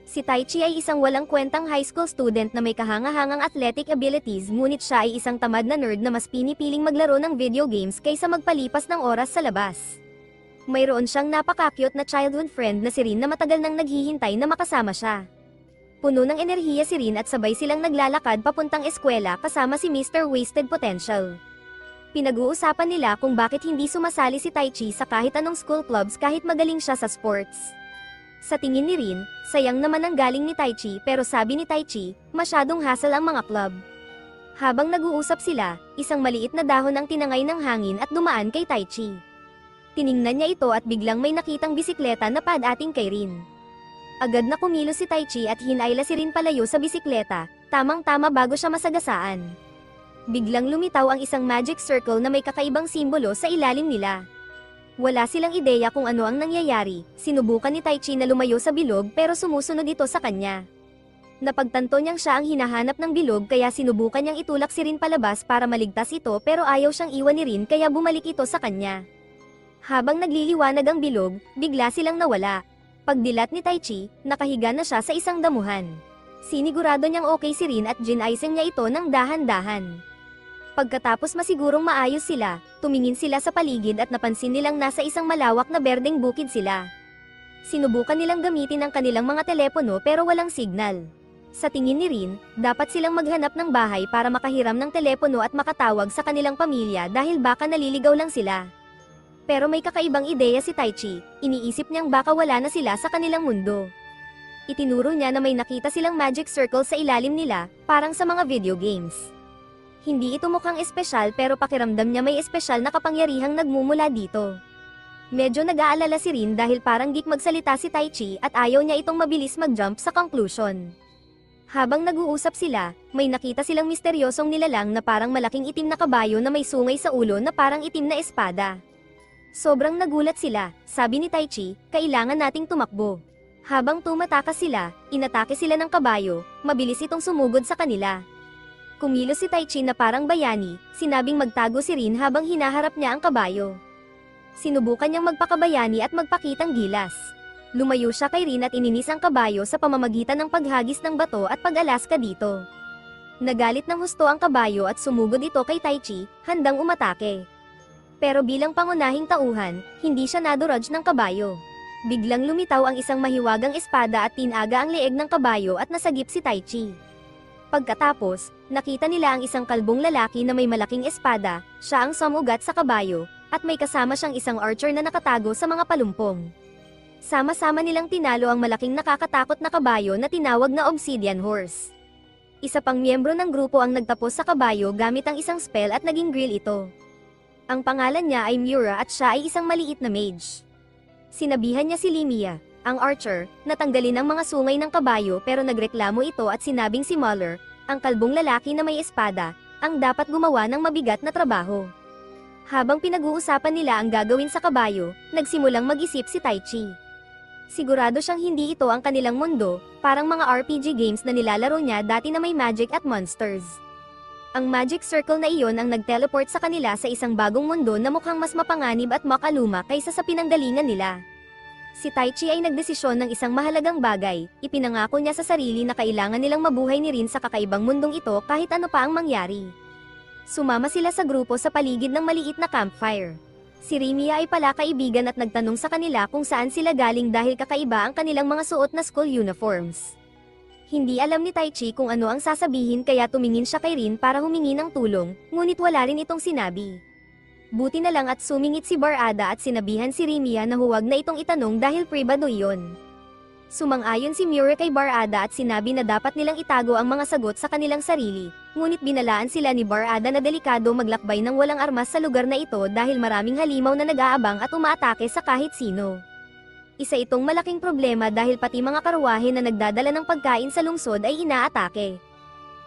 Si Taichi ay isang walang kwentang high school student na may kahanga-hangang athletic abilities, ngunit siya ay isang tamad na nerd na mas pinipiling maglaro ng video games kaysa magpalipas ng oras sa labas. Mayroon siyang napaka-cute na childhood friend na si Rin na matagal nang naghihintay na makasama siya. Puno ng enerhiya si Rin at sabay silang naglalakad papuntang eskwela kasama si Mr. Wasted Potential. Pinag-uusapan nila kung bakit hindi sumasali si Taichi sa kahit anong school clubs kahit magaling siya sa sports. Sa tingin ni Rin, sayang naman ang galing ni Taichi, pero sabi ni Taichi, masyadong hassle ang mga club. Habang nag-uusap sila, isang maliit na dahon ang tinangay ng hangin at dumaan kay Taichi. Tiningnan niya ito at biglang may nakitang bisikleta na padating kay Rin. Agad na kumilos si Taichi at hinayla si Rin palayo sa bisikleta, tamang-tama bago siya masagasaan. Biglang lumitaw ang isang magic circle na may kakaibang simbolo sa ilalim nila. Wala silang ideya kung ano ang nangyayari, sinubukan ni Taichi na lumayo sa bilog pero sumusunod ito sa kanya. Napagtanto niyang siya ang hinahanap ng bilog kaya sinubukan niyang itulak si Rin palabas para maligtas ito pero ayaw siyang iwan ni Rin kaya bumalik ito sa kanya. Habang nagliliwanag ang bilog, bigla silang nawala. Pagdilat ni Taichi, nakahiga na siya sa isang damuhan. Sinigurado niyang okay si Rin at ginaising niya ito ng dahan-dahan. Pagkatapos masigurong maayos sila, tumingin sila sa paligid at napansin nilang nasa isang malawak na berdeng bukid sila. Sinubukan nilang gamitin ang kanilang mga telepono pero walang signal. Sa tingin ni Rin, dapat silang maghanap ng bahay para makahiram ng telepono at makatawag sa kanilang pamilya dahil baka naliligaw lang sila. Pero may kakaibang ideya si Taichi, iniisip niyang baka wala na sila sa kanilang mundo. Itinuro niya na may nakita silang magic circle sa ilalim nila, parang sa mga video games. Hindi ito mukhang espesyal pero pakiramdam niya may espesyal na kapangyarihang nagmumula dito. Medyo nag-aalala si Rin dahil parang geek magsalita si Taichi at ayaw niya itong mabilis mag-jump sa conclusion. Habang nag-uusap sila, may nakita silang misteryosong nilalang na parang malaking itim na kabayo na may sungay sa ulo na parang itim na espada. Sobrang nagulat sila, sabi ni Taichi, kailangan nating tumakbo. Habang tumatakas sila, inatake sila ng kabayo, mabilis itong sumugod sa kanila. Kumilos si Taichi na parang bayani, sinabing magtago si Rin habang hinaharap niya ang kabayo. Sinubukan niyang magpakabayani at magpakitang gilas. Lumayo siya kay Rin at ininis ang kabayo sa pamamagitan ng paghagis ng bato at pag-alaska dito. Nagalit ng husto ang kabayo at sumugod ito kay Taichi, handang umatake. Pero bilang pangunahing tauhan, hindi siya nadurudge ng kabayo. Biglang lumitaw ang isang mahiwagang espada at tinaga ang leeg ng kabayo at nasagip si Taichi. Pagkatapos, nakita nila ang isang kalbong lalaki na may malaking espada, siya ang sumugat sa kabayo, at may kasama siyang isang archer na nakatago sa mga palumpong. Sama-sama nilang tinalo ang malaking nakakatakot na kabayo na tinawag na Obsidian Horse. Isa pang miyembro ng grupo ang nagtapos sa kabayo gamit ang isang spell at naging grill ito. Ang pangalan niya ay Miura at siya ay isang maliit na mage. Sinabihan niya si Limia, ang archer, natanggalin ang mga sungay ng kabayo pero nagreklamo ito at sinabing si Muller, ang kalbong lalaki na may espada, ang dapat gumawa ng mabigat na trabaho. Habang pinag-uusapan nila ang gagawin sa kabayo, nagsimulang mag-isip si Taichi. Sigurado siyang hindi ito ang kanilang mundo, parang mga RPG games na nilalaro niya dati na may magic at monsters. Ang magic circle na iyon ang nag-teleport sa kanila sa isang bagong mundo na mukhang mas mapanganib at makaluma kaysa sa pinanggalingan nila. Si Taichi ay nagdesisyon ng isang mahalagang bagay, ipinangako niya sa sarili na kailangan nilang mabuhay ni Rin sa kakaibang mundong ito kahit ano pa ang mangyari. Sumama sila sa grupo sa paligid ng maliit na campfire. Si Rimia ay pala kaibigan at nagtanong sa kanila kung saan sila galing dahil kakaiba ang kanilang mga suot na school uniforms. Hindi alam ni Taichi kung ano ang sasabihin kaya tumingin siya kay Rin para humingi ng tulong, ngunit wala rin itong sinabi. Buti na lang at sumingit si Barada at sinabihan si Rimia na huwag na itong itanong dahil pribado iyon. Sumang-ayon si Miura kay Barada at sinabi na dapat nilang itago ang mga sagot sa kanilang sarili, ngunit binalaan sila ni Barada na delikado maglakbay ng walang armas sa lugar na ito dahil maraming halimaw na nag-aabang at umaatake sa kahit sino. Isa itong malaking problema dahil pati mga karwahe na nagdadala ng pagkain sa lungsod ay inaatake.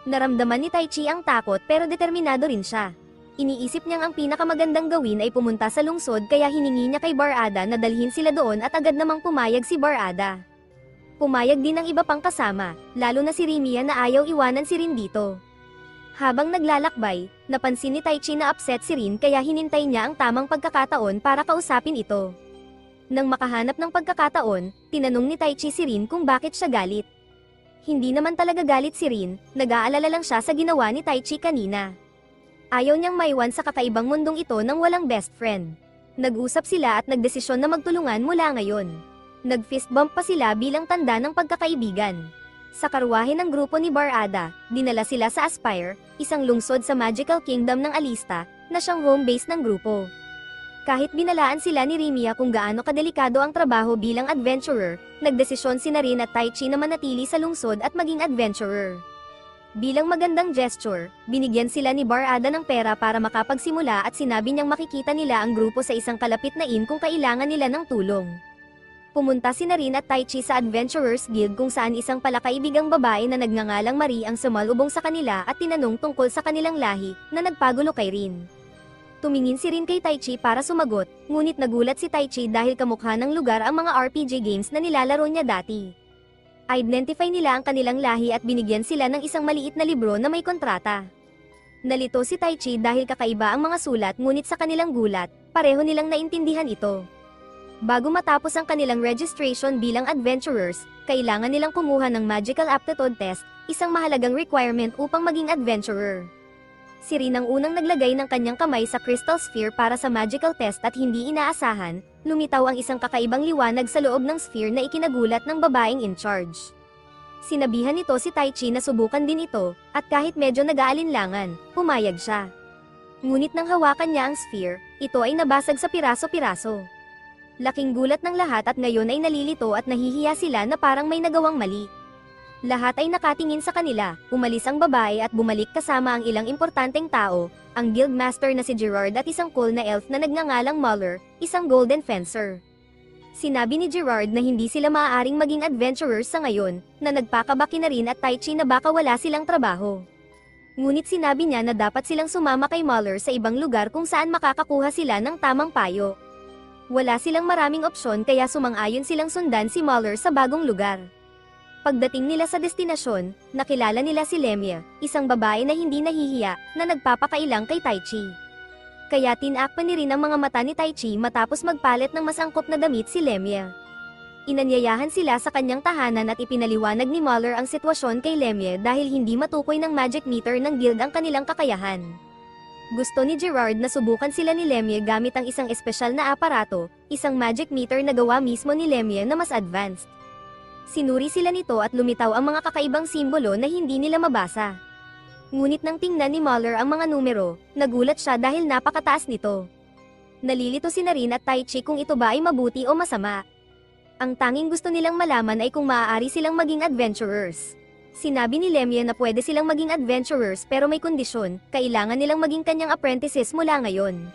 Naramdaman ni Taichi ang takot pero determinado rin siya. Iniisip niyang ang pinakamagandang gawin ay pumunta sa lungsod kaya hiningi niya kay Barada na dalhin sila doon at agad namang pumayag si Barada. Pumayag din ang iba pang kasama, lalo na si Rimia na ayaw iwanan si Rin dito. Habang naglalakbay, napansin ni Taichi na upset si Rin kaya hinintay niya ang tamang pagkakataon para kausapin ito. Nang makahanap ng pagkakataon, tinanong ni Tai Chi si Rin kung bakit siya galit. Hindi naman talaga galit si Rin, nag-aalala lang siya sa ginawa ni Tai Chi kanina. Ayaw niyang maiwan sa kakaibang mundong ito nang walang best friend. Nag-usap sila at nagdesisyon na magtulungan mula ngayon. Nag-fist bump pa sila bilang tanda ng pagkakaibigan. Sa karwahe ng grupo ni Barada, dinala sila sa Aspire, isang lungsod sa Magical Kingdom ng Alista, na siyang home base ng grupo. Kahit binalaan sila ni Rimia kung gaano kadelikado ang trabaho bilang adventurer, nagdesisyon si Rin at Tai Chi na manatili sa lungsod at maging adventurer. Bilang magandang gesture, binigyan sila ni Barada ng pera para makapagsimula at sinabi niyang makikita nila ang grupo sa isang kalapit na inn kung kailangan nila ng tulong. Pumunta si Rin at Tai Chi sa Adventurers Guild kung saan isang palakaibigang babae na nagngangalang Marie ang sumalubong sa kanila at tinanong tungkol sa kanilang lahi, na nagpagulo kay Rin. Tumingin si Rin kay Tai Chi para sumagot, ngunit nagulat si Tai Chi dahil kamukha ng lugar ang mga RPG games na nilalaro niya dati. Identify nila ang kanilang lahi at binigyan sila ng isang maliit na libro na may kontrata. Nalito si Tai Chi dahil kakaiba ang mga sulat ngunit sa kanilang gulat, pareho nilang naintindihan ito. Bago matapos ang kanilang registration bilang adventurers, kailangan nilang kumuha ng Magical Aptitude Test, isang mahalagang requirement upang maging adventurer. Si Rin ang unang naglagay ng kanyang kamay sa Crystal Sphere para sa Magical Test at hindi inaasahan, lumitaw ang isang kakaibang liwanag sa loob ng sphere na ikinagulat ng babaeng in charge. Sinabihan nito si Tai Chi na subukan din ito, at kahit medyo nag-aalinlangan, pumayag siya. Ngunit nang hawakan niya ang sphere, ito ay nabasag sa piraso-piraso. Laking gulat ng lahat at ngayon ay nalilito at nahihiya sila na parang may nagawang mali. Lahat ay nakatingin sa kanila, umalis ang babae at bumalik kasama ang ilang importanteng tao, ang guildmaster na si Gerard at isang cool na elf na nagngangalang Muller, isang golden fencer. Sinabi ni Gerard na hindi sila maaaring maging adventurers sa ngayon, na nagpakabaki na Rin at Tai Chi na baka wala silang trabaho. Ngunit sinabi niya na dapat silang sumama kay Muller sa ibang lugar kung saan makakakuha sila ng tamang payo. Wala silang maraming opsyon kaya sumang-ayon silang sundan si Muller sa bagong lugar. Pagdating nila sa destinasyon, nakilala nila si Lemia, isang babae na hindi nahihiya, na nagpapakailang kay Tai Chi. Kaya tinakpan ni Rin ang mga mata ni Tai Chi matapos magpalit ng mas angkop na damit si Lemia. Inanyayahan sila sa kanyang tahanan at ipinaliwanag ni Muller ang sitwasyon kay Lemia dahil hindi matukoy ng magic meter ng guild ang kanilang kakayahan. Gusto ni Gerard na subukan sila ni Lemia gamit ang isang espesyal na aparato, isang magic meter na gawa mismo ni Lemia na mas advanced. Sinuri sila nito at lumitaw ang mga kakaibang simbolo na hindi nila mabasa. Ngunit nang tingnan ni Muller ang mga numero, nagulat siya dahil napakataas nito. Nalilito si Rin at Tai Chi kung ito ba ay mabuti o masama. Ang tanging gusto nilang malaman ay kung maaari silang maging adventurers. Sinabi ni Lemia na pwede silang maging adventurers pero may kondisyon, kailangan nilang maging kanyang apprentices mula ngayon.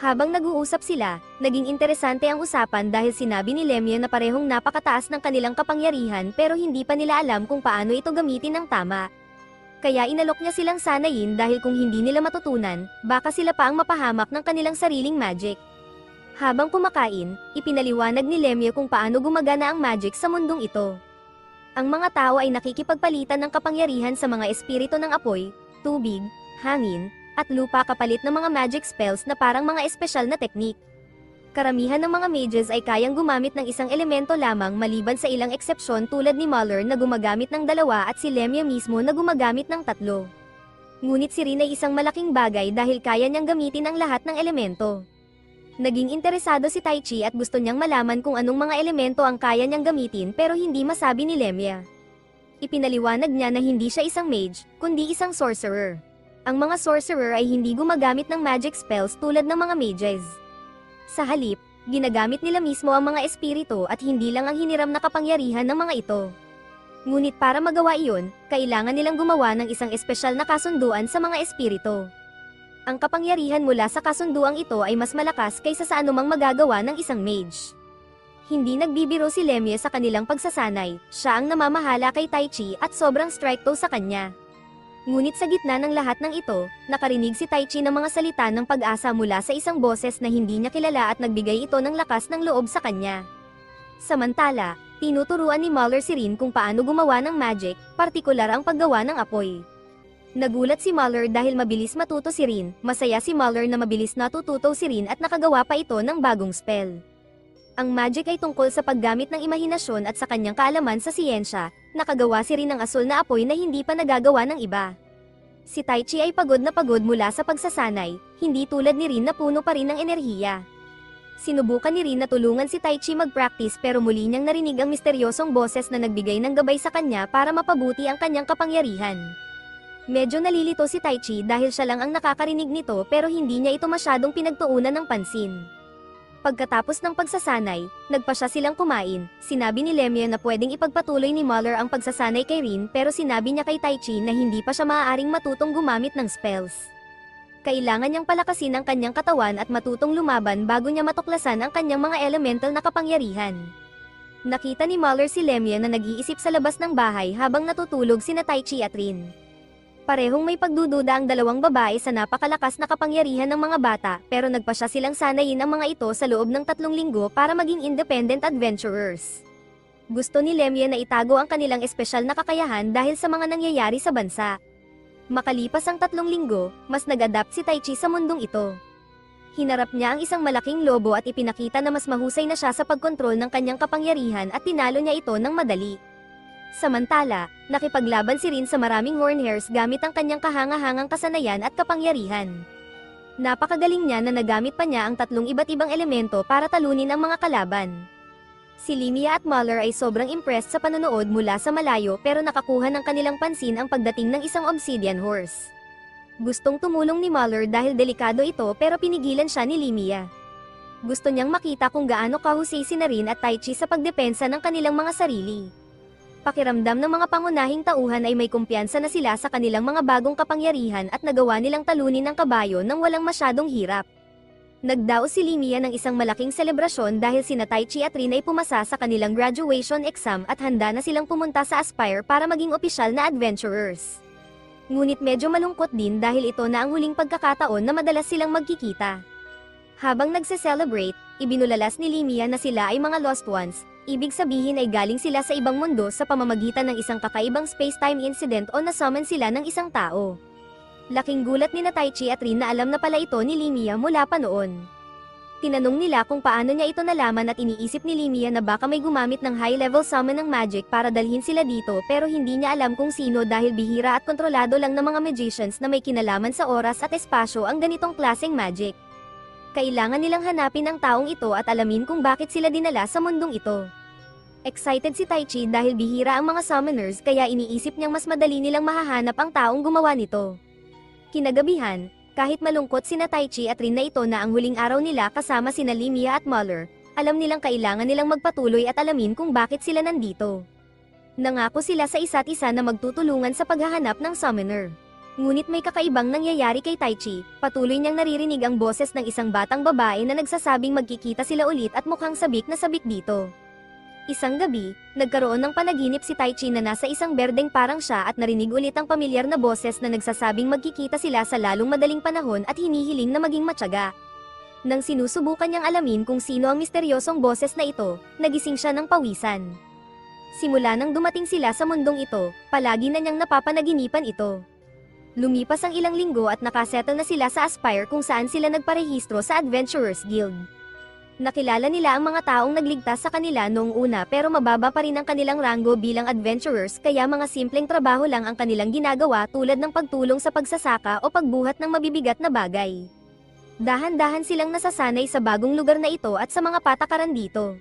Habang nag-uusap sila, naging interesante ang usapan dahil sinabi ni Lemia na parehong napakataas ng kanilang kapangyarihan pero hindi pa nila alam kung paano ito gamitin ng tama. Kaya inalok niya silang sanayin dahil kung hindi nila matutunan, baka sila pa ang mapahamak ng kanilang sariling magic. Habang kumakain, ipinaliwanag ni Lemia kung paano gumagana ang magic sa mundong ito. Ang mga tao ay nakikipagpalitan ng kapangyarihan sa mga espiritu ng apoy, tubig, hangin, at lupa kapalit ng mga magic spells na parang mga espesyal na teknik. Karamihan ng mga mages ay kayang gumamit ng isang elemento lamang maliban sa ilang eksepsyon tulad ni Muller na gumagamit ng 2 at si Lemia mismo na gumagamit ng 3. Ngunit si Rin ay isang malaking bagay dahil kaya niyang gamitin ang lahat ng elemento. Naging interesado si Tai Chi at gusto niyang malaman kung anong mga elemento ang kaya niyang gamitin pero hindi masabi ni Lemia. Ipinaliwanag niya na hindi siya isang mage, kundi isang sorcerer. Ang mga sorcerer ay hindi gumagamit ng magic spells tulad ng mga mages. Sa halip, ginagamit nila mismo ang mga espiritu at hindi lang ang hiniram na kapangyarihan ng mga ito. Ngunit para magawa iyon, kailangan nilang gumawa ng isang espesyal na kasunduan sa mga espiritu. Ang kapangyarihan mula sa kasunduang ito ay mas malakas kaysa sa anumang magagawa ng isang mage. Hindi nagbibiro si Lemia sa kanilang pagsasanay, siya ang namamahala kay Tai Chi at sobrang stricto sa kanya. Ngunit sa gitna ng lahat ng ito, nakarinig si Tai Chi ng mga salita ng pag-asa mula sa isang boses na hindi niya kilala at nagbigay ito ng lakas ng loob sa kanya. Samantala, tinuturuan ni Muller si Rin kung paano gumawa ng magic, partikular ang paggawa ng apoy. Nagulat si Muller dahil mabilis matuto si Rin, masaya si Muller na mabilis natututo si Rin at nakagawa pa ito ng bagong spell. Ang magic ay tungkol sa paggamit ng imahinasyon at sa kanyang kaalaman sa siyensya, nakagawa si Rin ng asul na apoy na hindi pa nagagawa ng iba. Si Taichi ay pagod na pagod mula sa pagsasanay, hindi tulad ni Rin na puno pa rin ng enerhiya. Sinubukan ni Rin na tulungan si Taichi mag-practice pero muli niyang narinig ang misteryosong boses na nagbigay ng gabay sa kanya para mapabuti ang kanyang kapangyarihan. Medyo nalilito si Taichi dahil siya lang ang nakakarinig nito pero hindi niya ito masyadong pinagtuunan ng pansin. Pagkatapos ng pagsasanay, nagpa siya silang kumain. Sinabi ni Lemia na pwedeng ipagpatuloy ni Muller ang pagsasanay kay Rin pero sinabi niya kay Taichi na hindi pa siya maaaring matutong gumamit ng spells. Kailangan niyang palakasin ang kanyang katawan at matutong lumaban bago niya matuklasan ang kanyang mga elemental na kapangyarihan. Nakita ni Muller si Lemia na nag-iisip sa labas ng bahay habang natutulog sina Taichi at Rin. Parehong may pagdududa ang dalawang babae sa napakalakas na kapangyarihan ng mga bata pero nagpa siya silang sanayin ang mga ito sa loob ng 3 linggo para maging independent adventurers. Gusto ni Lemia na itago ang kanilang espesyal na kakayahan dahil sa mga nangyayari sa bansa. Makalipas ang 3 linggo, mas nag-adapt si Taichi sa mundong ito. Hinarap niya ang isang malaking lobo at ipinakita na mas mahusay na siya sa pagkontrol ng kanyang kapangyarihan at tinalo niya ito ng madali. Samantala, nakipaglaban si Rin sa maraming hornhairs gamit ang kanyang kahanga-hangang kasanayan at kapangyarihan. Napakagaling niya na nagamit pa niya ang 3 iba't ibang elemento para talunin ang mga kalaban. Si Lemia at Muller ay sobrang impressed sa panonood mula sa malayo pero nakakuha ng kanilang pansin ang pagdating ng isang obsidian horse. Gustong tumulong ni Muller dahil delikado ito pero pinigilan siya ni Lemia. Gusto niyang makita kung gaano kahusay si Rin at Taichi sa pagdepensa ng kanilang mga sarili. Pakiramdam ng mga pangunahing tauhan ay may kumpiyansa na sila sa kanilang mga bagong kapangyarihan at nagawa nilang talunin ang kabayo nang walang masyadong hirap. Nagdaos si Lemia ng isang malaking selebrasyon dahil sina Taichi at Rin ay pumasa sa kanilang graduation exam at handa na silang pumunta sa Aspire para maging opisyal na adventurers. Ngunit medyo malungkot din dahil ito na ang huling pagkakataon na madalas silang magkikita. Habang nagse-celebrate, ibinulalas ni Lemia na sila ay mga lost ones. Ibig sabihin ay galing sila sa ibang mundo sa pamamagitan ng isang kakaibang space-time incident o nasummon sila ng isang tao. Laking gulat ni Taichi at Rin na alam na pala ito ni Lemia mula pa noon. Tinanong nila kung paano niya ito nalaman at iniisip ni Lemia na baka may gumamit ng high-level summon ng magic para dalhin sila dito pero hindi niya alam kung sino dahil bihira at kontrolado lang ng mga magicians na may kinalaman sa oras at espasyo ang ganitong klaseng magic. Kailangan nilang hanapin ang taong ito at alamin kung bakit sila dinala sa mundong ito. Excited si Taichi dahil bihira ang mga summoners kaya iniisip niyang mas madali nilang mahahanap ang taong gumawa nito. Kinagabihan, kahit malungkot sina Taichi at Rin na ito na ang huling araw nila kasama sina Lemia at Muller, alam nilang kailangan nilang magpatuloy at alamin kung bakit sila nandito. Nangako sila sa isa't isa na magtutulungan sa paghahanap ng summoner. Ngunit may kakaibang nangyayari kay Taichi, patuloy niyang naririnig ang boses ng isang batang babae na nagsasabing magkikita sila ulit at mukhang sabik na sabik dito. Isang gabi, nagkaroon ng panaginip si Taichi na nasa isang berdeng parang siya at narinig ulit ang pamilyar na boses na nagsasabing magkikita sila sa lalong madaling panahon at hinihiling na maging matyaga. Nang sinusubukan niyang alamin kung sino ang misteryosong boses na ito, nagising siya ng pawisan. Simula nang dumating sila sa mundong ito, palagi na niyang napapanaginipan ito. Lumipas ang ilang linggo at nakasettle na sila sa Aspire kung saan sila nagparehistro sa Adventurers Guild. Nakilala nila ang mga taong nagligtas sa kanila noong una pero mababa pa rin ang kanilang ranggo bilang adventurers kaya mga simpleng trabaho lang ang kanilang ginagawa tulad ng pagtulong sa pagsasaka o pagbuhat ng mabibigat na bagay. Dahan-dahan silang nasasanay sa bagong lugar na ito at sa mga patakaran dito.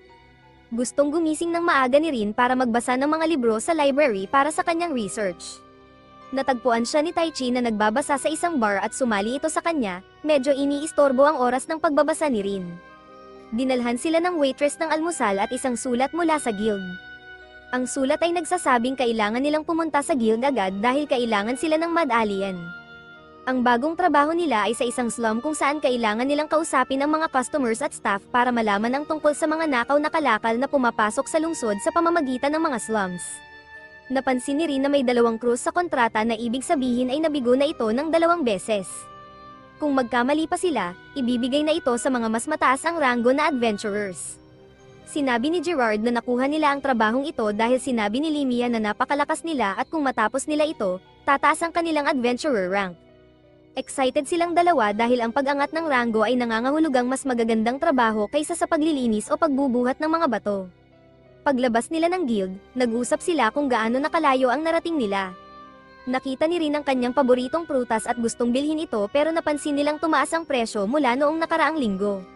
Gustong gumising ng maaga ni Rin para magbasa ng mga libro sa library para sa kanyang research. Natagpuan siya ni Taichi na nagbabasa sa isang bar at sumali ito sa kanya, medyo iniistorbo ang oras ng pagbabasa ni Rin. Dinalhan sila ng waitress ng almusal at isang sulat mula sa guild. Ang sulat ay nagsasabing kailangan nilang pumunta sa guild agad dahil kailangan sila ng mad alien. Ang bagong trabaho nila ay sa isang slum kung saan kailangan nilang kausapin ang mga customers at staff para malaman ang tungkol sa mga nakaw na kalakal na pumapasok sa lungsod sa pamamagitan ng mga slums. Napansin ni Rin na may 2 krus sa kontrata na ibig sabihin ay nabigo na ito ng 2 beses. Kung magkamali pa sila, ibibigay na ito sa mga mas mataas ang ranggo na adventurers. Sinabi ni Gerard na nakuha nila ang trabahong ito dahil sinabi ni Lemia na napakalakas nila at kung matapos nila ito, tataas ang kanilang adventurer rank. Excited silang dalawa dahil ang pag-angat ng ranggo ay nangangahulugang mas magagandang trabaho kaysa sa paglilinis o pagbubuhat ng mga bato. Paglabas nila ng guild, nag-usap sila kung gaano nakalayo ang narating nila. Nakita ni Rin ang kanyang paboritong prutas at gustong bilhin ito pero napansin nilang tumaas ang presyo mula noong nakaraang linggo.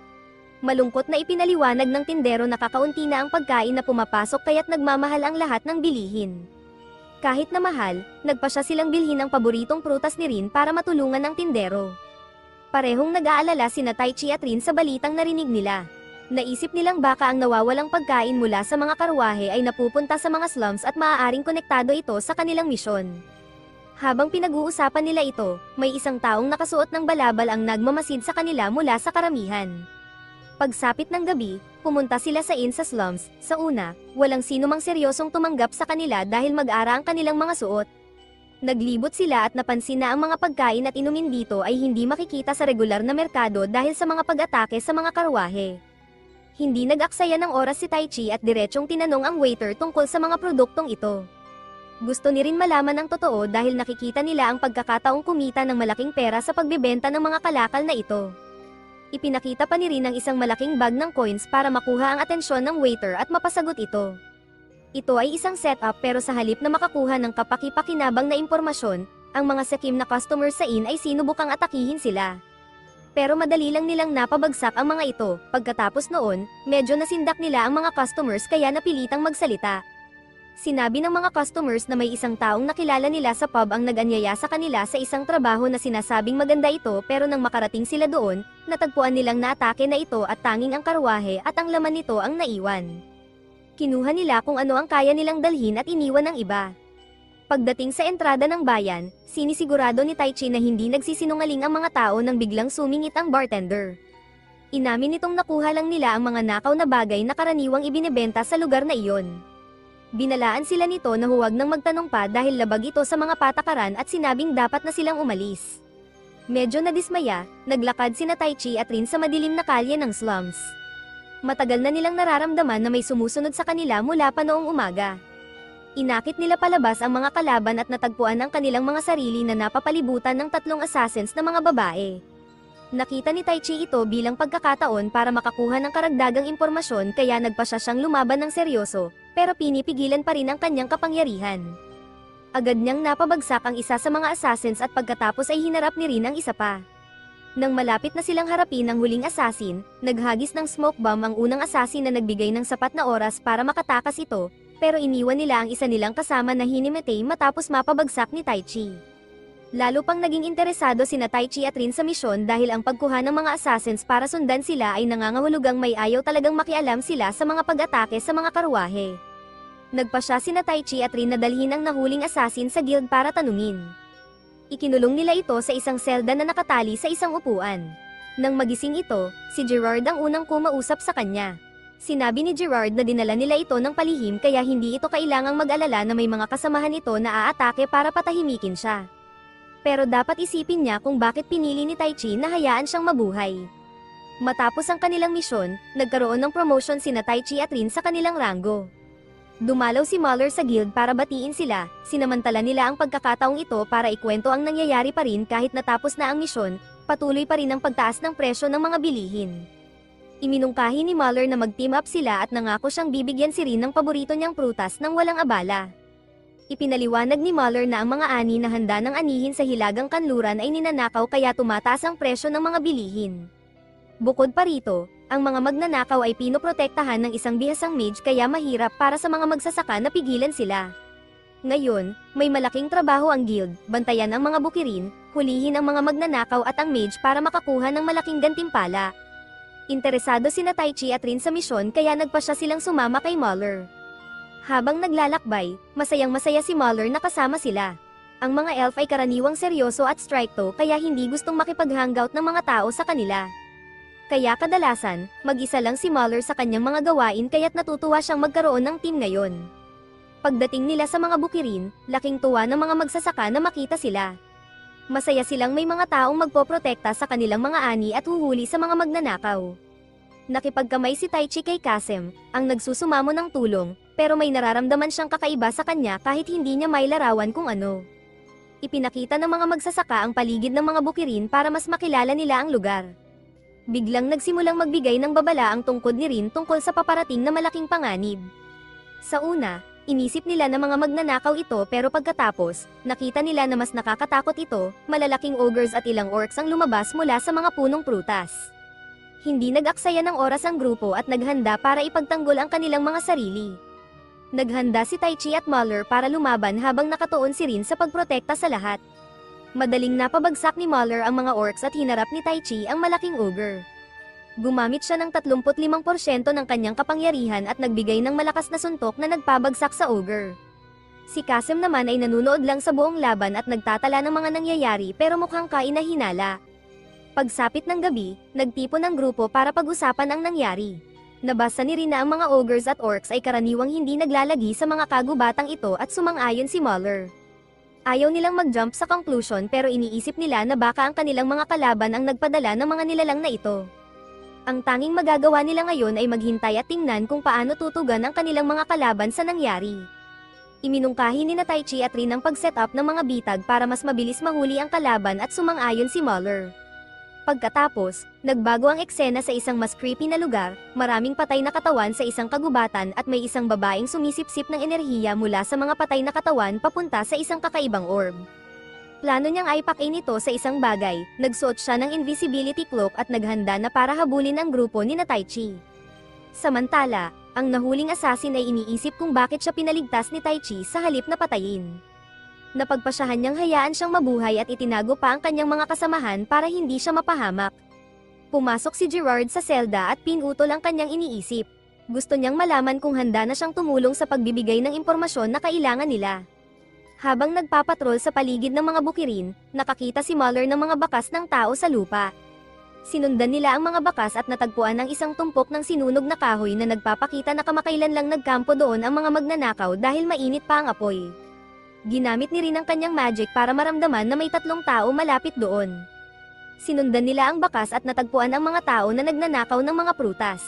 Malungkot na ipinaliwanag ng tindero na kakaunti na ang pagkain na pumapasok kaya't nagmamahal ang lahat ng bilihin. Kahit na mahal, nagpasya silang bilhin ang paboritong prutas ni Rin para matulungan ang tindero. Parehong nag-aalala sina Taichi at Rin sa balitang narinig nila. Naisip nilang baka ang nawawalang pagkain mula sa mga karwahe ay napupunta sa mga slums at maaaring konektado ito sa kanilang misyon. Habang pinag-uusapan nila ito, may isang taong nakasuot ng balabal ang nagmamasid sa kanila mula sa karamihan. Pagsapit ng gabi, pumunta sila sa inn sa slums. Sa una, walang sinumang seryosong tumanggap sa kanila dahil mag-ara ang kanilang mga suot. Naglibot sila at napansin na ang mga pagkain at inumin dito ay hindi makikita sa regular na merkado dahil sa mga pag-atake sa mga karwahe. Hindi nag-aksaya ng oras si Taichi at diretsyong tinanong ang waiter tungkol sa mga produktong ito. Gusto ni Rin malaman ang totoo dahil nakikita nila ang pagkakataong kumita ng malaking pera sa pagbebenta ng mga kalakal na ito. Ipinakita pa ni Rin ang isang malaking bag ng coins para makuha ang atensyon ng waiter at mapasagot ito. Ito ay isang setup pero sa halip na makakuha ng kapaki-pakinabang na impormasyon, ang mga sakim na customer sa inn ay sinubukang atakihin sila. Pero madali lang nilang napabagsak ang mga ito. Pagkatapos noon, medyo nasindak nila ang mga customers kaya napilitang magsalita. Sinabi ng mga customers na may isang taong nakilala nila sa pub ang nag-anyaya sa kanila sa isang trabaho na sinasabing maganda ito pero nang makarating sila doon, natagpuan nilang naatake na ito at tanging ang karwahe at ang laman nito ang naiwan. Kinuha nila kung ano ang kaya nilang dalhin at iniwan ng iba. Pagdating sa entrada ng bayan, sinisigurado ni Taichi na hindi nagsisinungaling ang mga tao nang biglang sumingit ang bartender. Inamin nitong nakuha lang nila ang mga nakaw na bagay na karaniwang ibinebenta sa lugar na iyon. Binalaan sila nito na huwag nang magtanong pa dahil labag ito sa mga patakaran at sinabing dapat na silang umalis. Medyo nadismaya, naglakad sina Taichi at Rin sa madilim na kalye ng slums. Matagal na nilang nararamdaman na may sumusunod sa kanila mula pa noong umaga. Inakit nila palabas ang mga kalaban at natagpuan ang kanilang mga sarili na napapalibutan ng 3 assassins na mga babae. Nakita ni Taichi ito bilang pagkakataon para makakuha ng karagdagang impormasyon kaya nagpasya siyang lumaban ng seryoso, pero pinipigilan pa rin ang kanyang kapangyarihan. Agad niyang napabagsak ang isa sa mga assassins at pagkatapos ay hinarap ni Rin ang isa pa. Nang malapit na silang harapin ang huling assassin, naghagis ng smoke bomb ang unang assassin na nagbigay ng sapat na oras para makatakas ito, pero iniwan nila ang isa nilang kasama na hinimatay matapos mapabagsak ni Taichi. Lalo pang naging interesado sina Taichi at Rin sa misyon dahil ang pagkuha ng mga assassins para sundan sila ay nangangahulugang may ayaw talagang makialam sila sa mga pag-atake sa mga karwahe. Nagpasya sina Taichi at Rin na dalhin ang nahuling assassin sa guild para tanungin. Ikinulong nila ito sa isang selda na nakatali sa isang upuan. Nang magising ito, si Gerard ang unang kumausap sa kanya. Sinabi ni Gerard na dinala nila ito ng palihim kaya hindi ito kailangang mag-alala na may mga kasamahan ito na aatake para patahimikin siya. Pero dapat isipin niya kung bakit pinili ni Taichi na hayaan siyang mabuhay. Matapos ang kanilang misyon, nagkaroon ng promotion sina Taichi at Rin sa kanilang ranggo. Dumalaw si Muller sa guild para batiin sila, sinamantala nila ang pagkakataong ito para ikwento ang nangyayari pa rin kahit natapos na ang misyon, patuloy pa rin ang pagtaas ng presyo ng mga bilihin. Iminungkahi ni Muller na mag-team up sila at nangako siyang bibigyan si Rin ng paborito niyang prutas nang walang abala. Ipinaliwanag ni Muller na ang mga ani na handa ng anihin sa hilagang kanluran ay ninanakaw kaya tumataas ang presyo ng mga bilihin. Bukod pa rito, ang mga magnanakaw ay pinoprotektahan ng isang bihasang mage kaya mahirap para sa mga magsasaka na pigilan sila. Ngayon, may malaking trabaho ang guild, bantayan ang mga bukirin, hulihin ang mga magnanakaw at ang mage para makakuha ng malaking gantimpala. Interesado sina Taichi at Rin sa misyon kaya nagpasya silang sumama kay Muller. Habang naglalakbay, masayang-masaya si Muller na kasama sila. Ang mga elf ay karaniwang seryoso at strikto kaya hindi gustong makipag-hangout ng mga tao sa kanila. Kaya kadalasan, mag-isa lang si Muller sa kanyang mga gawain kaya't natutuwa siyang magkaroon ng team ngayon. Pagdating nila sa mga bukirin, laking tuwa ng mga magsasaka na makita sila. Masaya silang may mga taong magpoprotekta sa kanilang mga ani at huhuli sa mga magnanakaw. Nakipagkamay si Taichi kay Kasem, ang nagsusumamo ng tulong, pero may nararamdaman siyang kakaiba sa kanya kahit hindi niya mailarawan kung ano. Ipinakita ng mga magsasaka ang paligid ng mga bukirin para mas makilala nila ang lugar. Biglang nagsimulang magbigay ng babala ang tungkod ni Rin tungkol sa paparating na malaking panganib. Sa una, inisip nila na mga magnanakaw ito pero pagkatapos, nakita nila na mas nakakatakot ito, malalaking ogres at ilang orcs ang lumabas mula sa mga punong prutas. Hindi nag-aksaya ng oras ang grupo at naghanda para ipagtanggol ang kanilang mga sarili. Naghanda si Taichi at Muller para lumaban habang nakatuon si Rin sa pagprotekta sa lahat. Madaling napabagsak ni Muller ang mga orcs at hinarap ni Taichi ang malaking ogre. Gumamit siya ng 35% ng kanyang kapangyarihan at nagbigay ng malakas na suntok na nagpabagsak sa ogre. Si Kasem naman ay nanunood lang sa buong laban at nagtatala ng mga nangyayari pero mukhang kainahinala. Pagsapit ng gabi, nagtipon ang grupo para pag-usapan ang nangyari. Nabasa ni Rin na ang mga ogres at orcs ay karaniwang hindi naglalagi sa mga kagubatang ito at sumang-ayon si Muller. Ayaw nilang mag-jump sa conclusion pero iniisip nila na baka ang kanilang mga kalaban ang nagpadala ng mga nilalang na ito. Ang tanging magagawa nila ngayon ay maghintay at tingnan kung paano tutugan ang kanilang mga kalaban sa nangyari. Iminungkahi ni Taichi at Rin ang pag-set up ng mga bitag para mas mabilis mahuli ang kalaban at sumang-ayon si Muller. Pagkatapos, nagbago ang eksena sa isang mas creepy na lugar, maraming patay na katawan sa isang kagubatan at may isang babaeng sumisipsip ng enerhiya mula sa mga patay na katawan papunta sa isang kakaibang orb. Plano niyang aipakin ito sa isang bagay, nagsuot siya ng invisibility cloak at naghanda na para habulin ang grupo ni Taichi. Samantala, ang nahuling assassin ay iniisip kung bakit siya pinaligtas ni Taichi sa halip na patayin. Napagpasyahan niyang hayaan siyang mabuhay at itinago pa ang kanyang mga kasamahan para hindi siya mapahamak. Pumasok si Gerard sa selda at pinutol ang kanyang iniisip. Gusto niyang malaman kung handa na siyang tumulong sa pagbibigay ng impormasyon na kailangan nila. Habang nagpapatrol sa paligid ng mga bukirin, nakakita si Muller ng mga bakas ng tao sa lupa. Sinundan nila ang mga bakas at natagpuan ang isang tumpok ng sinunog na kahoy na nagpapakita na kamakailan lang nagkampo doon ang mga magnanakaw dahil mainit pa ang apoy. Ginamit ni Rin ang kanyang magic para maramdaman na may 3 tao malapit doon. Sinundan nila ang bakas at natagpuan ang mga tao na nagnanakaw ng mga prutas.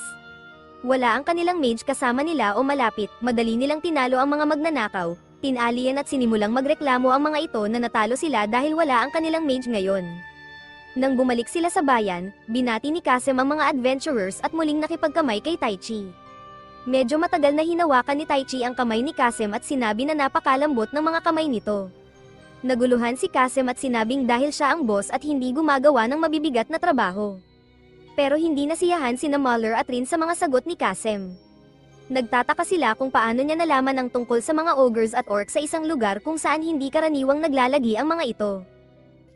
Wala ang kanilang mage kasama nila o malapit, madali nilang tinalo ang mga magnanakaw, tinalian at sinimulang magreklamo ang mga ito na natalo sila dahil wala ang kanilang mage ngayon. Nang bumalik sila sa bayan, binati ni Kasem ang mga adventurers at muling nakipagkamay kay Taichi. Medyo matagal na hinawakan ni Taichi ang kamay ni Kasem at sinabi na napakalambot ng mga kamay nito. Naguluhan si Kasem at sinabing dahil siya ang boss at hindi gumagawa ng mabibigat na trabaho. Pero hindi nasiyahan sina Muller at Rin sa mga sagot ni Kasem. Nagtataka sila kung paano niya nalaman ang tungkol sa mga ogres at orcs sa isang lugar kung saan hindi karaniwang naglalagi ang mga ito.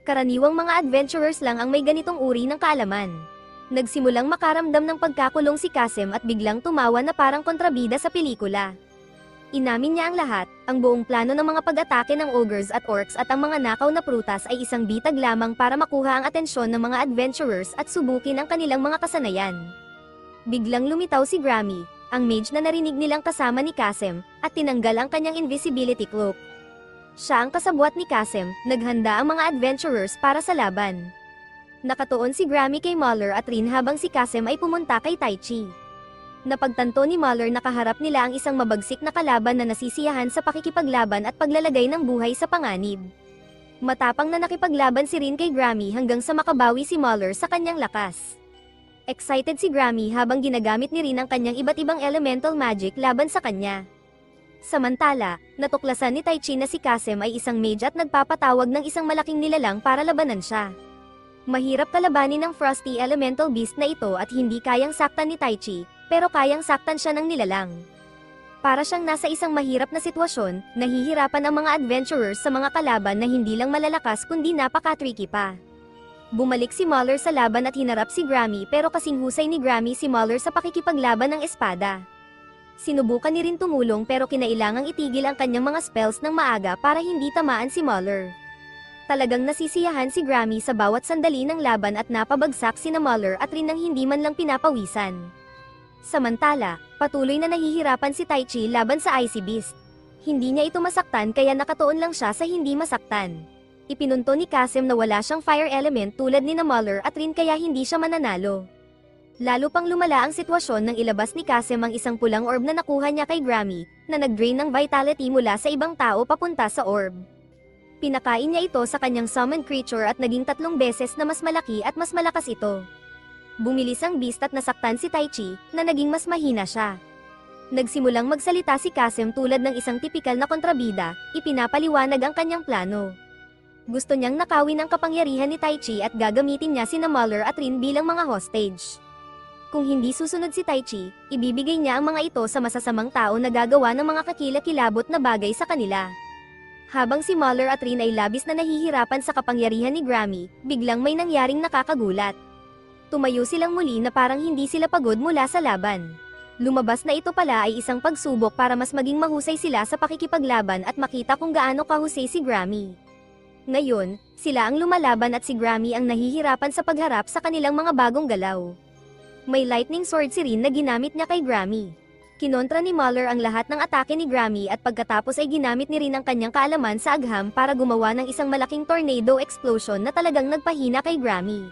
Karaniwang mga adventurers lang ang may ganitong uri ng kaalaman. Nagsimulang makaramdam ng pagkakulong si Kasem at biglang tumawa na parang kontrabida sa pelikula. Inamin niya ang lahat, ang buong plano ng mga pag-atake ng ogres at orcs at ang mga nakaw na prutas ay isang bitag lamang para makuha ang atensyon ng mga adventurers at subukin ang kanilang mga kasanayan. Biglang lumitaw si Grammy, ang mage na narinig nilang kasama ni Kasem, at tinanggal ang kanyang invisibility cloak. Siya ang kasabwat ni Kasem, naghanda ang mga adventurers para sa laban. Nakatuon si Grammy kay Muller at Rin habang si Kasem ay pumunta kay Taichi. Napagtanto ni Muller na kaharap nila ang isang mabagsik na kalaban na nasisiyahan sa pakikipaglaban at paglalagay ng buhay sa panganib. Matapang na nakipaglaban si Rin kay Grammy hanggang sa makabawi si Muller sa kanyang lakas. Excited si Grammy habang ginagamit ni Rin ang kanyang iba't ibang elemental magic laban sa kanya. Samantala, natuklasan ni Taichi na si Kasem ay isang mage at nagpapatawag ng isang malaking nilalang para labanan siya. Mahirap kalabanin ng Frosty Elemental Beast na ito at hindi kayang saktan ni Taichi, pero kayang saktan siya ng nilalang. Para siyang nasa isang mahirap na sitwasyon, nahihirapan ang mga adventurers sa mga kalaban na hindi lang malalakas kundi napaka-tricky pa. Bumalik si Muller sa laban at hinarap si Grammy pero kasing husay ni Grammy si Muller sa pakikipaglaban ng espada. Sinubukan ni Rin tumulong pero kinailangang itigil ang kanyang mga spells ng maaga para hindi tamaan si Muller. Talagang nasisiyahan si Grammy sa bawat sandali ng laban at napabagsak sina Muller at Rin nang hindi man lang pinapawisan. Samantala, patuloy na nahihirapan si Taichi laban sa Icy Beast. Hindi niya ito masaktan kaya nakatuon lang siya sa hindi masaktan. Ipinunto ni Kasem na wala siyang fire element tulad ni Muller at Rin kaya hindi siya mananalo. Lalo pang lumala ang sitwasyon nang ilabas ni Kasem ang isang pulang orb na nakuha niya kay Grammy, na nag-drain ng vitality mula sa ibang tao papunta sa orb. Pinakain niya ito sa kanyang summoned creature at naging 3 beses na mas malaki at mas malakas ito. Bumilis ang beast at nasaktan si Taichi, na naging mas mahina siya. Nagsimulang magsalita si Kasem tulad ng isang tipikal na kontrabida, ipinapaliwanag ang kanyang plano. Gusto niyang nakawin ang kapangyarihan ni Taichi at gagamitin niya sina Muller at Rin bilang mga hostage. Kung hindi susunod si Taichi, ibibigay niya ang mga ito sa masasamang tao na gagawa ng mga kakilakilabot na bagay sa kanila. Habang si Muller at Rin ay labis na nahihirapan sa kapangyarihan ni Grammy, biglang may nangyaring nakakagulat. Tumayo silang muli na parang hindi sila pagod mula sa laban. Lumabas na ito pala ay isang pagsubok para mas maging mahusay sila sa pakikipaglaban at makita kung gaano kahusay si Grammy. Ngayon, sila ang lumalaban at si Grammy ang nahihirapan sa pagharap sa kanilang mga bagong galaw. May lightning sword si Rin na ginamit niya kay Grammy. Kinontra ni Muller ang lahat ng atake ni Grammy at pagkatapos ay ginamit ni Rin ang kanyang kaalaman sa agham para gumawa ng isang malaking tornado explosion na talagang nagpahina kay Grammy.